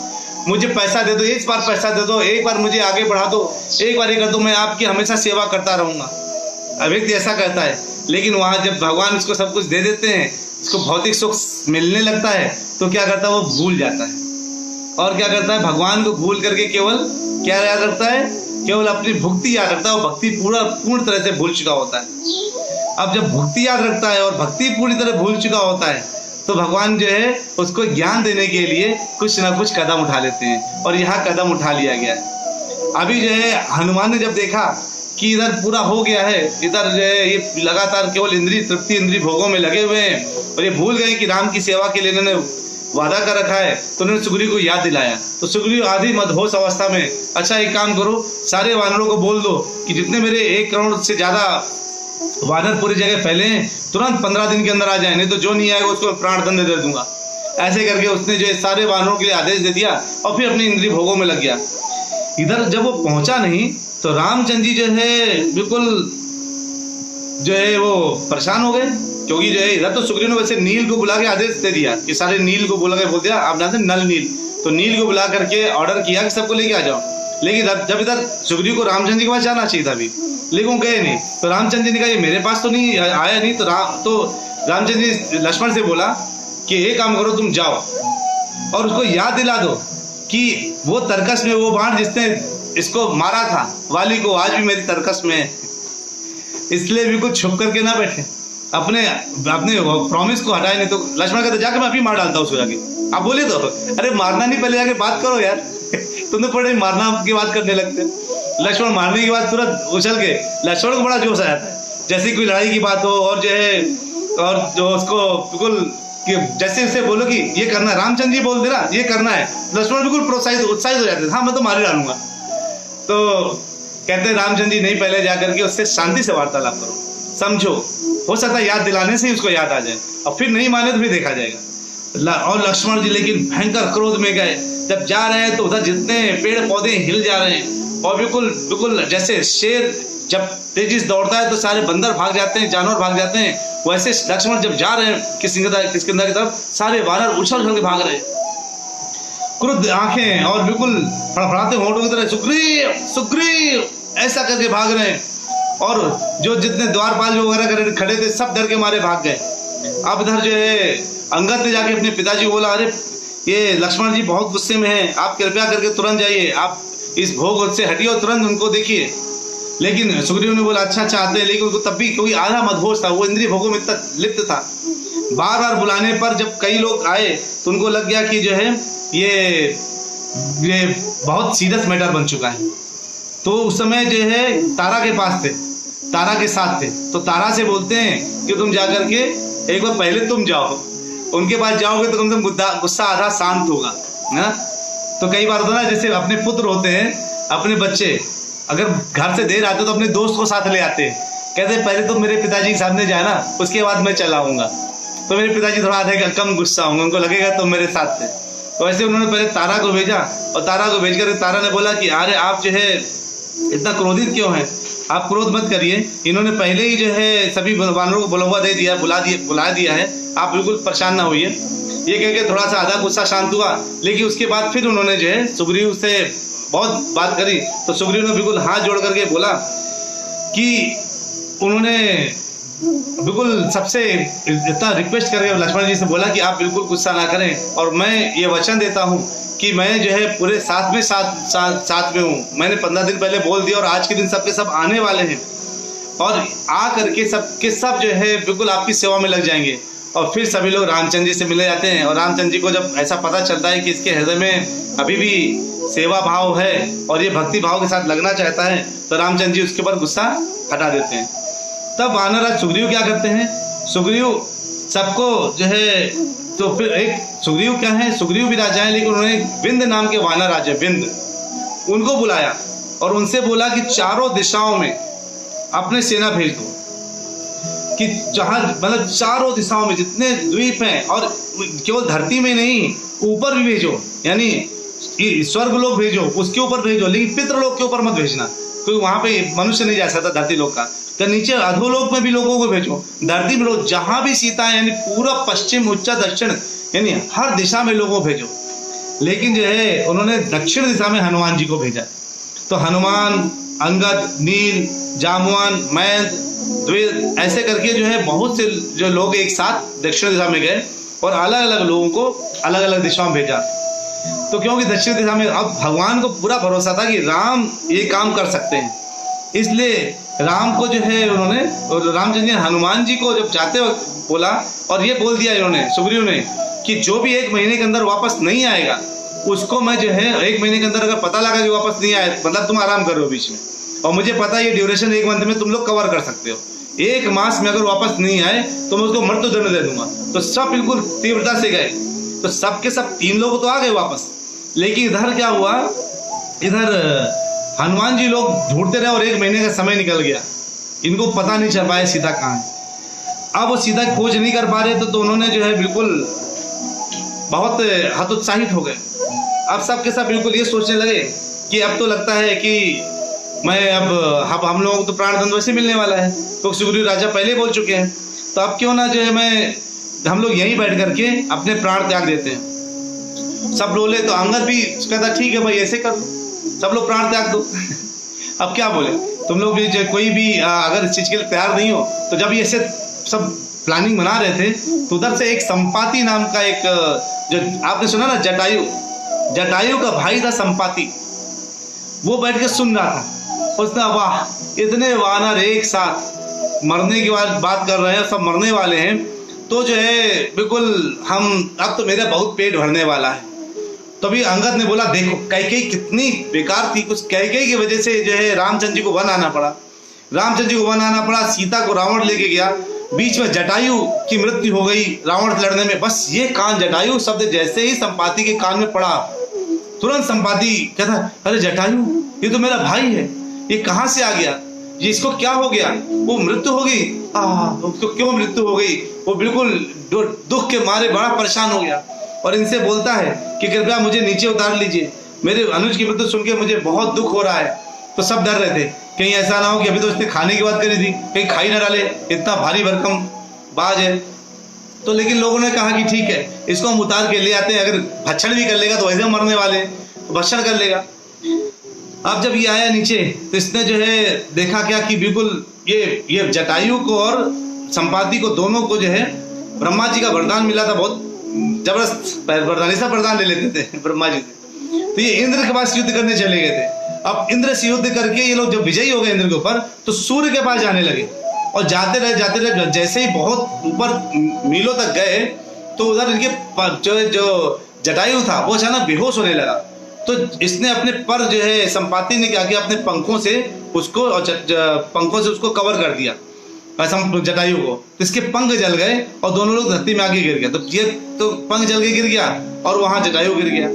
मुझे पैसा दे दो, एक बार पैसा दे दो, एक बार मुझे आगे बढ़ा दो, एक बार ये कर दो, मैं आपकी हमेशा सेवा करता रहूँगा। व्यक्ति ऐसा कहता है। लेकिन वहाँ जब भगवान उसको सब कुछ दे देते हैं, उसको भौतिक सुख मिलने लगता है, तो क्या करता है? वो भूल जाता है। और क्या करता है? भगवान को भूल करके केवल क्या याद रखता है? केवल अपनी भक्ति याद रखता है। वो भक्ति पूर्ण तरह से भूल चुका होता है। अब जब भक्ति याद रखता है और भक्ति पूरी तरह भूल चुका होता है, तो भगवान जो है उसको ज्ञान देने के लिए कुछ ना कुछ कदम उठा लेते हैं। और यहाँ कदम उठा लिया गया है। अभी जो है हनुमान ने जब देखा कि इधर पूरा हो गया है, इधर जो है ये लगातार केवल इंद्रिय तृप्ति, इंद्रिय भोगों में लगे हुए हैं, और ये भूल गए कि राम की सेवा के लिए इन्होंने वादा कर रखा है, तो उन्होंने सुग्रीव को याद दिलाया। तो सुग्रीव आधी मदहोश अवस्था में, अच्छा एक काम करो, सारे वानरों को बोल दो कि जितने मेरे 1 करोड़ से ज़्यादा वानर पूरी जगह फैले हैं, तुरंत 15 दिन के अंदर आ जाए, नहीं तो जो नहीं आएगा उसको प्राणदंड दे दूंगा। ऐसे करके उसने जो है सारे वानरों के लिए आदेश दे दिया, और फिर अपनी इंद्रिय भोगों में लग गया। इधर जब वो पहुंचा नहीं, तो रामचंद्र जी जो है बिल्कुल जो है वो परेशान हो गए। क्योंकि जो है इधर तो सुग्रीव ने वैसे नील को बुला के आदेश दे दिया कि सारे नील को बुला के बोल दिया, आप जानते नल नील, तो नील को बुला करके ऑर्डर किया कि सबको लेके आ जाओ। लेकिन जब इधर सुग्रीव को रामचंद्र जी के पास जाना चाहिए था अभी, लेकिन वो गए नहीं। तो रामचंद्र जी ने कहा ये मेरे पास तो नहीं आया नहीं। तो रामचंद्र जी लक्ष्मण से बोला कि एक काम करो, तुम जाओ और उसको याद दिला दो कि वो तरकस में वो बाण जिसने इसको मारा था वाली को, आज भी मेरी तरकस में है। इसलिए भी कुछ छुप करके ना बैठे, अपने प्रॉमिस को हटाए। नहीं तो लक्ष्मण कहते जाकर मैं अभी मार डालता हूँ उसको जाके। आप बोले तो अरे मारना नहीं, पहले जाके बात करो यार। तुमने पड़े मारना की बात करने लगते। लक्ष्मण मारने के बाद तुरंत उछल के, लक्ष्मण को बड़ा जोश आ जाता है जैसे कोई लड़ाई की बात हो, और जो है और जो उसको बिल्कुल कि जैसे उसे बोलो कि ये करना है, रामचंद्र जी बोल दे ना ये करना है, लक्ष्मण बिल्कुल प्रोत्साहित उत्साहित हो जाते थे, हाँ मैं तो मार ही डालूंगा। तो कहते हैं रामचंद्र जी नहीं, पहले जा करके उससे शांति से वार्तालाप करो, समझो, हो सकता है याद दिलाने से ही उसको याद आ जाए, और फिर नहीं माने तो फिर देखा जाएगा। और लक्ष्मण जी लेकिन भयंकर क्रोध में गए। जब जा रहे हैं तो उधर जितने पेड़ पौधे हिल जा रहे हैं, और बिल्कुल बिल्कुल जैसे शेर जब तेजी से दौड़ता है तो सारे बंदर भाग जाते हैं, जानवर भाग जाते हैं, वैसे लक्ष्मण जब जा रहे हैं किष्किंधा की तरफ, सारे वानर उछल उछल के भाग रहे हैं, क्रुद्ध आंखें और बिल्कुल फड़फड़ाते होंठों की तरह सुग्रीव सुग्रीव ऐसा करके भाग रहे हैं। और जो जितने द्वारपाल वगैरह खड़े थे सब डर के मारे भाग गए। अब इधर जो है अंगद ने जाके अपने पिताजी को बोला, अरे ये लक्ष्मण जी बहुत गुस्से में हैं, आप कृपया करके तुरंत जाइए, आप इस भोग से हटिए और तुरंत उनको देखिए। लेकिन सुग्रीव ने बोला अच्छा चाहते हैं, लेकिन उनको तब भी क्योंकि आधा मदहोश था, वो इंद्रिय भोगों में इतना लिप्त था। बार बार बुलाने पर जब कई लोग आए तो उनको लग गया कि जो है ये बहुत सीरियस मैटर बन चुका है। तो उस समय जो है तारा के पास थे, तारा के साथ थे, तो तारा से बोलते हैं कि तुम जाकर के एक बार पहले तुम जाओ, उनके पास जाओगे तो कम से कम गुस्सा आधा शांत होगा ना। तो कई बार होता ना, जैसे अपने पुत्र होते हैं, अपने बच्चे अगर घर से देर आते तो अपने दोस्त को साथ ले आते हैं, कहते पहले तो मेरे पिताजी के सामने जाए ना, उसके बाद मैं चला आऊंगा, तो मेरे पिताजी थोड़ा आधे कम गुस्सा होंगे, उनको लगेगा तुम मेरे साथ थे। तो ऐसे उन्होंने पहले तारा को भेजा, और तारा को भेजकर तारा ने बोला कि अरे आप जो है इतना क्रोधित क्यों हैं, आप क्रोध मत करिए, इन्होंने पहले ही जो है सभी वानरों को बुलावा दे दिया, बुला दिया है, आप बिल्कुल परेशान ना होइए। ये कह के थोड़ा सा आधा गुस्सा शांत हुआ। लेकिन उसके बाद फिर उन्होंने जो है सुग्रीव से बहुत बात करी, तो सुग्रीव ने बिल्कुल हाथ जोड़ करके बोला कि उन्होंने बिल्कुल सबसे इतना रिक्वेस्ट करके लक्ष्मण जी से बोला कि आप बिल्कुल गुस्सा ना करें, और मैं ये वचन देता हूँ कि मैं जो है पूरे साथ में हूँ। मैंने 15 दिन पहले बोल दिया और आज के दिन सबके सब आने वाले हैं, और आ करके सबके सब जो है बिल्कुल आपकी सेवा में लग जाएंगे। और फिर सभी लोग रामचंद्र जी से मिले जाते हैं, और रामचंद्र जी को जब ऐसा पता चलता है कि इसके हृदय में अभी भी सेवा भाव है और ये भक्ति भाव के साथ लगना चाहता है, तो रामचंद्र जी उसके ऊपर गुस्सा हटा देते हैं। तब वानरराज सुग्रीव क्या करते हैं, सुग्रीव सबको जो है, तो फिर एक सुग्रीव क्या है, सुग्रीव भी राजा है, लेकिन उन्होंने विंद नाम के वानर राजा विंद, उनको बुलाया और उनसे बोला कि चारों दिशाओं में अपने सेना भेज दो, कि जहां मतलब चारों दिशाओं में जितने द्वीप हैं, और केवल धरती में नहीं ऊपर भी भेजो, यानी स्वर्ग लोग भेजो, उसके ऊपर भेजो, लेकिन पितृलोक के ऊपर मत भेजना, क्योंकि वहां पे मनुष्य नहीं जा सकता धरती लोक का। तो नीचे अधोलोक में भी लोगों को भेजो, धरती में लोग जहां भी सीता है, यानी पूरा पश्चिम उच्चा दक्षिण, यानी हर दिशा में लोगों को भेजो। लेकिन जो है उन्होंने दक्षिण दिशा में हनुमान जी को भेजा। तो हनुमान, अंगद, नील, जामुआन, मैंद, द्विज ऐसे करके जो है बहुत से जो लोग एक साथ दक्षिण दिशा में गए और अलग अलग लोगों को अलग अलग दिशाओं में भेजा। तो क्योंकि दक्षिण दिशा में अब भगवान को पूरा भरोसा था कि राम ये काम कर सकते हैं, इसलिए राम को जो है उन्होंने, रामचंद्र जी हनुमान जी को जब जाते वक्त बोला, और ये बोल दिया इन्होंने सुग्रीव ने कि जो भी 1 महीने के अंदर वापस नहीं आएगा उसको मैं जो है 1 महीने के अंदर अगर पता लगा कि वापस नहीं आए, मतलब तुम आराम करो बीच में, और मुझे पता है ये ड्यूरेशन 1 मंथ में तुम लोग कवर कर सकते हो, 1 मास में अगर वापस नहीं आए तो मैं उसको मृत्युदंड दे दूंगा। तो सब बिल्कुल तीव्रता से गए, तो सबके सब 3 लोग तो आ गए वापस। लेकिन इधर क्या हुआ, इधर हनुमान जी लोग ढूंढते रहे और 1 महीने का समय निकल गया, इनको पता नहीं चल पाया सीता कहाँ है। अब वो सीता की खोज नहीं कर पा रहे, तो उन्होंने जो है बिल्कुल बहुत हतोत्साहित हो गए। अब सब के सब बिल्कुल ये सोचने लगे कि अब तो लगता है कि मैं अब हम लोगों को तो प्राण दंड वैसे मिलने वाला है, तो सुग्रीव राजा पहले बोल चुके हैं, तो अब क्यों ना जो है हम लोग यहीं बैठ करके अपने प्राण त्याग देते हैं। सब बोले, तो अंगद भी कहता ठीक है भाई ऐसे कर लो, सब लोग प्राण त्याग दो। अब क्या बोले, तुम लोग भी कोई भी अगर इस चीज के लिए तैयार नहीं हो, तो जब ये सब प्लानिंग बना रहे थे, तो उधर से एक संपाति नाम का एक, जो आपने सुना ना जटायु का भाई था संपाति, वो बैठ के सुन रहा था। उसने वाह इतने वानर एक साथ मरने की बात कर रहे हैं, सब मरने वाले हैं, तो जो है बिल्कुल हम अब तो मेरा बहुत पेट भरने वाला है। तभी अंगद ने बोला देखो कैकेयी कितनी बेकार थी, कुछ कैकेयी की वजह से जो है रामचंद्र जी को वन आना पड़ा, सीता को रावण लेके गया, बीच में जटायु की मृत्यु हो गई रावण से लड़ने में। बस ये कान जटायु शब्द जैसे ही संपाति के कान में पड़ा, तुरंत संपाति कहता अरे जटायु ये तो मेरा भाई है, ये कहाँ से आ गया, ये इसको क्या हो गया, वो मृत्यु हो गई, तो क्यों मृत्यु हो गई, वो बिल्कुल दुख के मारे बड़ा परेशान हो गया, और इनसे बोलता है कि कृपया मुझे नीचे उतार लीजिए, मेरे अनुज की मृत्यु सुन के मुझे बहुत दुख हो रहा है। तो सब डर रहे थे कहीं ऐसा ना हो कि अभी तो इसने खाने की बात करी थी, कहीं खाई ना डाले, इतना भारी भरकम बाज है। तो लेकिन लोगों ने कहा कि ठीक है, इसको हम उतार के ले आते हैं, अगर भक्षण भी कर लेगा तो वैसे मरने वाले हैं, तो भक्षण कर लेगा। अब जब ये आया नीचे तो इसने जो है देखा क्या कि बिल्कुल ये जटायु को और संपाति को दोनों को जो है ब्रह्मा जी का वरदान मिला था, बहुत जबरदस्त वरदान, ऐसा वरदान ले लेते थे ब्रह्मा जी से। तो ये इंद्र के पास युद्ध करने चले गए थे। अब इंद्र से युद्ध करके ये लोग जब विजयी हो गए इंद्र के ऊपर, तो सूर्य के पास जाने लगे और जाते रहे, जैसे ही बहुत ऊपर मीलों तक गए तो उधर इनके जो जटायु था वो अचानक बेहोश होने लगा। तो इसने अपने पर जो है संपाति ने क्या किया, अपने पंखों से उसको और पंखों से उसको कवर कर दिया जटायु को। तो इसके पंख जल गए और दोनों लोग धरती में आगे गिर गया। तो ये तो पंख जल के गिर गया और वहां जटायु गिर गया।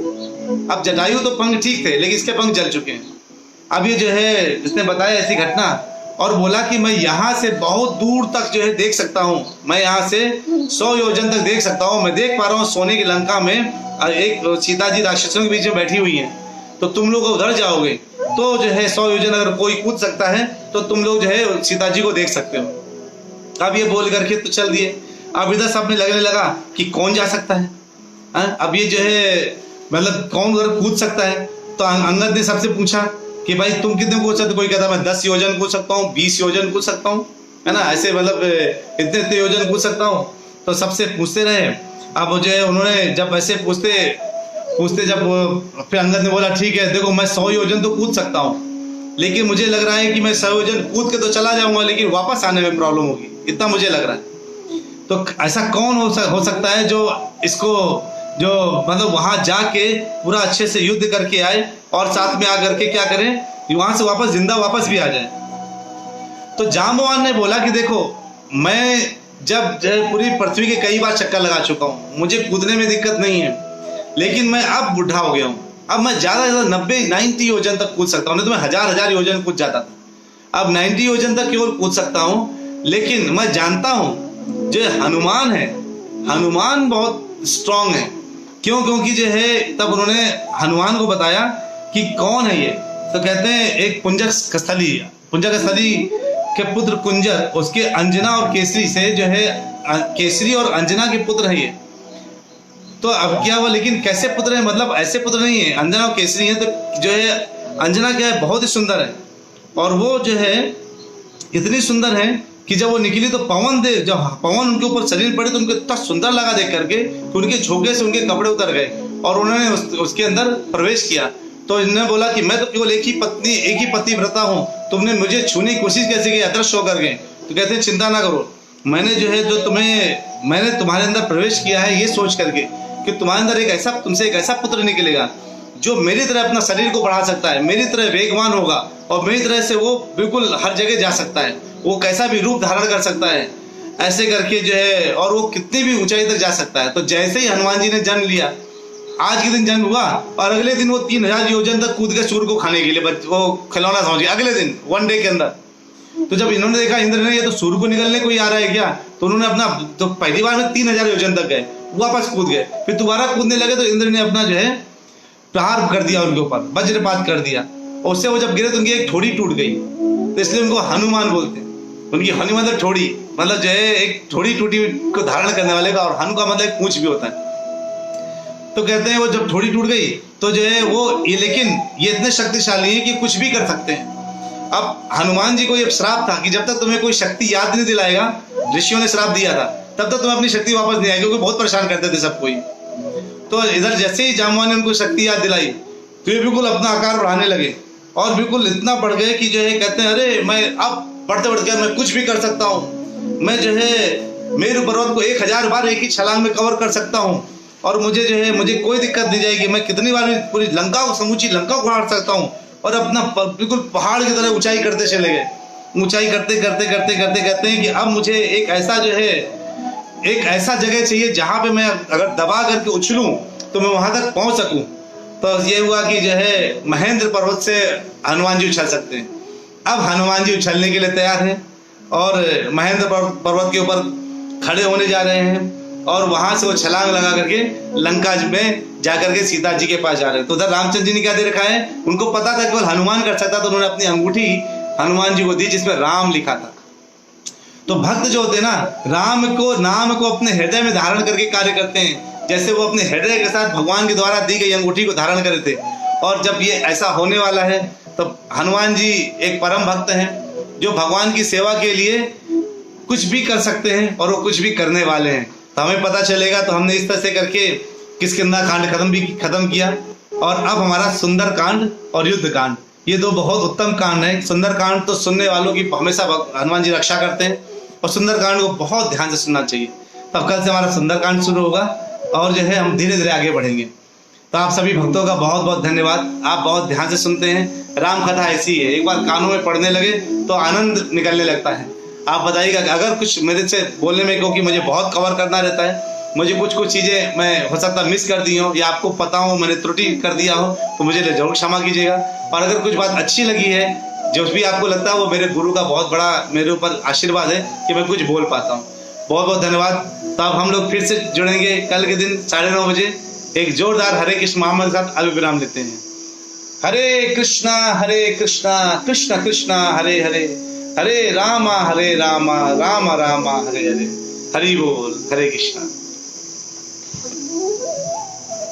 अब जटायु तो पंख ठीक थे लेकिन इसके पंख जल चुके हैं। अब ये जो है इसने बताया ऐसी घटना और बोला कि मैं यहाँ से बहुत दूर तक जो है देख सकता हूँ, मैं यहाँ से 100 योजन तक देख सकता हूँ। मैं देख पा रहा हूँ सोने की लंका में एक सीता जी राक्षसों के बीच में बैठी हुई हैं, तो तुम लोग उधर जाओगे तो जो है 100 योजन अगर कोई कूद सकता है तो तुम लोग जो है सीता जी को देख सकते हो। अब ये बोल करके तो चल दिए। अब इधर सब में लगने लगा कि कौन जा सकता है, अब ये जो है मतलब कौन उधर कूद सकता है। तो अंगद ने सबसे पूछा कि भाई तुम कितने कूद सकते? कोई कहता मैं 10 योजन कूद सकता हूँ, 20 योजन कूद सकता हूँ, है ना, ऐसे मतलब इतने इतने योजन कूद सकता हूँ। तो सबसे पूछते रहे। अब जो है उन्होंने जब ऐसे पूछते जब फिर अंगद ने बोला ठीक है देखो मैं 100 योजन तो कूद सकता हूँ, लेकिन मुझे लग रहा है कि मैं 100 योजन कूद के तो चला जाऊंगा लेकिन वापस आने में प्रॉब्लम होगी, इतना मुझे लग रहा है। तो ऐसा कौन हो सकता है जो इसको जो मतलब वहां जाके पूरा अच्छे से युद्ध करके आए और साथ में आकर के क्या करें, वहां से वापस जिंदा वापस भी आ जाए। तो जाम्बवान ने बोला कि देखो मैं जब पूरी पृथ्वी के कई बार चक्कर लगा चुका हूँ, मुझे कूदने में दिक्कत नहीं है, लेकिन मैं अब बुढ़ा हो गया हूँ। अब मैं ज्यादा से ज्यादा 90 योजन तक कूद सकता हूँ, नहीं तो मैं हजार योजन कूद जाता था। अब 90 योजन तक केवल कूद सकता हूँ, लेकिन मैं जानता हूँ जो हनुमान है, हनुमान बहुत स्ट्रांग है। क्यों? क्योंकि जो है तब उन्होंने हनुमान को बताया कि कौन है ये। तो कहते हैं एक पुंजकस्थली के पुत्र कुंजर, उसके अंजना और केसरी से जो है केसरी और अंजना के पुत्र है ये। तो अब क्या हुआ, लेकिन कैसे पुत्र है, मतलब ऐसे पुत्र नहीं है, अंजना और केसरी है। तो जो है अंजना क्या है, बहुत ही सुंदर है और वो जो है इतनी सुंदर है कि जब वो निकली तो जब पवन उनके ऊपर शरीर पड़े तो उनको इतना सुंदर लगा देख करके कि उनके झोंके से उनके कपड़े उतर गए और उन्होंने उसके अंदर प्रवेश किया। तो इन्होंने बोला कि मैं तो केवल एक ही पति व्रता हूँ, तुमने मुझे छूने की कोशिश कैसे की, अदृश्य होकर गए। तो कहते हैं चिंता ना करो, मैंने जो है मैंने तुम्हारे अंदर प्रवेश किया है ये सोच करके कि तुम्हारे अंदर तुमसे एक ऐसा पुत्र निकलेगा जो मेरी तरह अपना शरीर को बढ़ा सकता है, मेरी तरह वेगवान होगा और मेरी तरह से वो बिल्कुल हर जगह जा सकता है, वो कैसा भी रूप धारण कर सकता है, ऐसे करके जो है, और वो कितनी भी ऊंचाई तक जा सकता है। तो जैसे ही हनुमान जी ने जन्म लिया, आज के दिन जन्म हुआ और अगले दिन वो 3000 योजन तक कूद के सूर्य को खाने के लिए वो खिलौना समझ गया, अगले दिन 1 डे के अंदर। तो जब इन्होंने देखा इंद्र ने ये तो सूर्य को निकलने को ही आ रहा है क्या, तो उन्होंने अपना तो पहली बार में 3000 योजन तक गए, वापस कूद गए, फिर दोबारा कूदने लगे तो इंद्र ने अपना जो है प्रहार कर दिया उनके ऊपर, वज्रपात कर दिया और उससे वो जब गिरे तो उनकी एक ठोड़ी टूट गई। तो इसलिए उनको हनुमान बोलते हैं। उनकी हनु मतलब ठोड़ी, मतलब जो है एक ठोड़ी टूटी को धारण करने वाले का, और हनु का मतलब एक पूंछ भी होता है। तो कहते हैं वो जब ठोड़ी टूट गई तो जो है वो लेकिन ये इतने शक्तिशाली है कि कुछ भी कर सकते हैं। अब हनुमान जी को ये श्राप था कि जब तक तुम्हें कोई शक्ति याद नहीं दिलाएगा, ऋषियों ने श्राप दिया था, तब तक तुम्हें अपनी शक्ति वापस नहीं आएगी, क्योंकि बहुत परेशान करते थे सबको। तो इधर जैसे ही जाम्बवान ने उनको शक्ति याद दिलाई तो ये बिल्कुल अपना आकार बढ़ाने लगे और बिल्कुल इतना बढ़ गए कि जो है कहते हैं अरे मैं अब बढ़ते बढ़ते मैं कुछ भी कर सकता हूँ, मैं जो है मेरु पर्वत को 1000 बार एक ही छलांग में कवर कर सकता हूँ और मुझे जो है मुझे कोई दिक्कत नहीं जाएगी, मैं कितनी बार भी पूरी लंका को समूची लंका को उखाड़ सकता हूँ। और अपना बिल्कुल पहाड़ की तरह ऊंचाई करते चले गए, ऊंचाई करते कहते हैं कि अब मुझे एक ऐसा जो है एक ऐसा जगह चाहिए जहाँ पे मैं अगर दबा करके उछलूं तो मैं वहां तक पहुंच सकूं। तो ये हुआ कि जो है महेंद्र पर्वत से हनुमान जी उछल सकते हैं। अब हनुमान जी उछलने के लिए तैयार हैं और महेंद्र पर्वत के ऊपर खड़े होने जा रहे हैं और वहां से वो छलांग लगा करके लंका में जाकर के सीता जी के पास जा रहे हैं। तो उधर रामचंद्र जी ने क्या दे रखा है, उनको पता था केवल हनुमान कर सकता, तो उन्होंने अपनी अंगूठी हनुमान जी को दी जिसमें राम लिखा था। तो भक्त जो होते हैं ना, नाम को अपने हृदय में धारण करके कार्य करते हैं, जैसे वो अपने हृदय के साथ भगवान के द्वारा दी गई अंगूठी को धारण करे थे। और जब ये ऐसा होने वाला है तो हनुमान जी एक परम भक्त हैं जो भगवान की सेवा के लिए कुछ भी कर सकते हैं और वो कुछ भी करने वाले हैं। तो हमें पता चलेगा। तो हमने इस तरह से करके किष्किंधा कांड खत्म किया, और अब हमारा सुंदर कांड और युद्ध कांड, ये दो बहुत उत्तम कांड है। सुंदर कांड तो सुनने वालों की हमेशा हनुमान जी रक्षा करते हैं, और सुंदर कांड को बहुत ध्यान से सुनना चाहिए। तब कल से हमारा सुंदर कांड शुरू होगा और जो है हम धीरे धीरे आगे बढ़ेंगे। तो आप सभी भक्तों का बहुत बहुत धन्यवाद। आप बहुत ध्यान से सुनते हैं। राम कथा ऐसी है, एक बार कानों में पढ़ने लगे तो आनंद निकलने लगता है। आप बताइएगा कि अगर कुछ मेरे से बोलने में, क्योंकि मुझे बहुत कवर करना रहता है, मुझे कुछ चीज़ें मैं हो सकता मिस कर दी हूँ या आपको पता हो मैंने त्रुटि कर दिया हो, तो मुझे जरूर क्षमा कीजिएगा। और अगर कुछ बात अच्छी लगी है, जो भी आपको लगता है, वो मेरे गुरु का बहुत बड़ा मेरे ऊपर आशीर्वाद है कि मैं कुछ बोल पाता हूँ। बहुत बहुत धन्यवाद। तो अब हम लोग फिर से जुड़ेंगे कल के दिन 9:30 बजे। एक जोरदार हरे कृष्ण महामंत्र के साथ अभी विराम लेते हैं। हरे कृष्णा कृष्ण कृष्ण हरे हरे, हरे रामा राम राम हरे हरे। हरि बोल। हरे कृष्णा।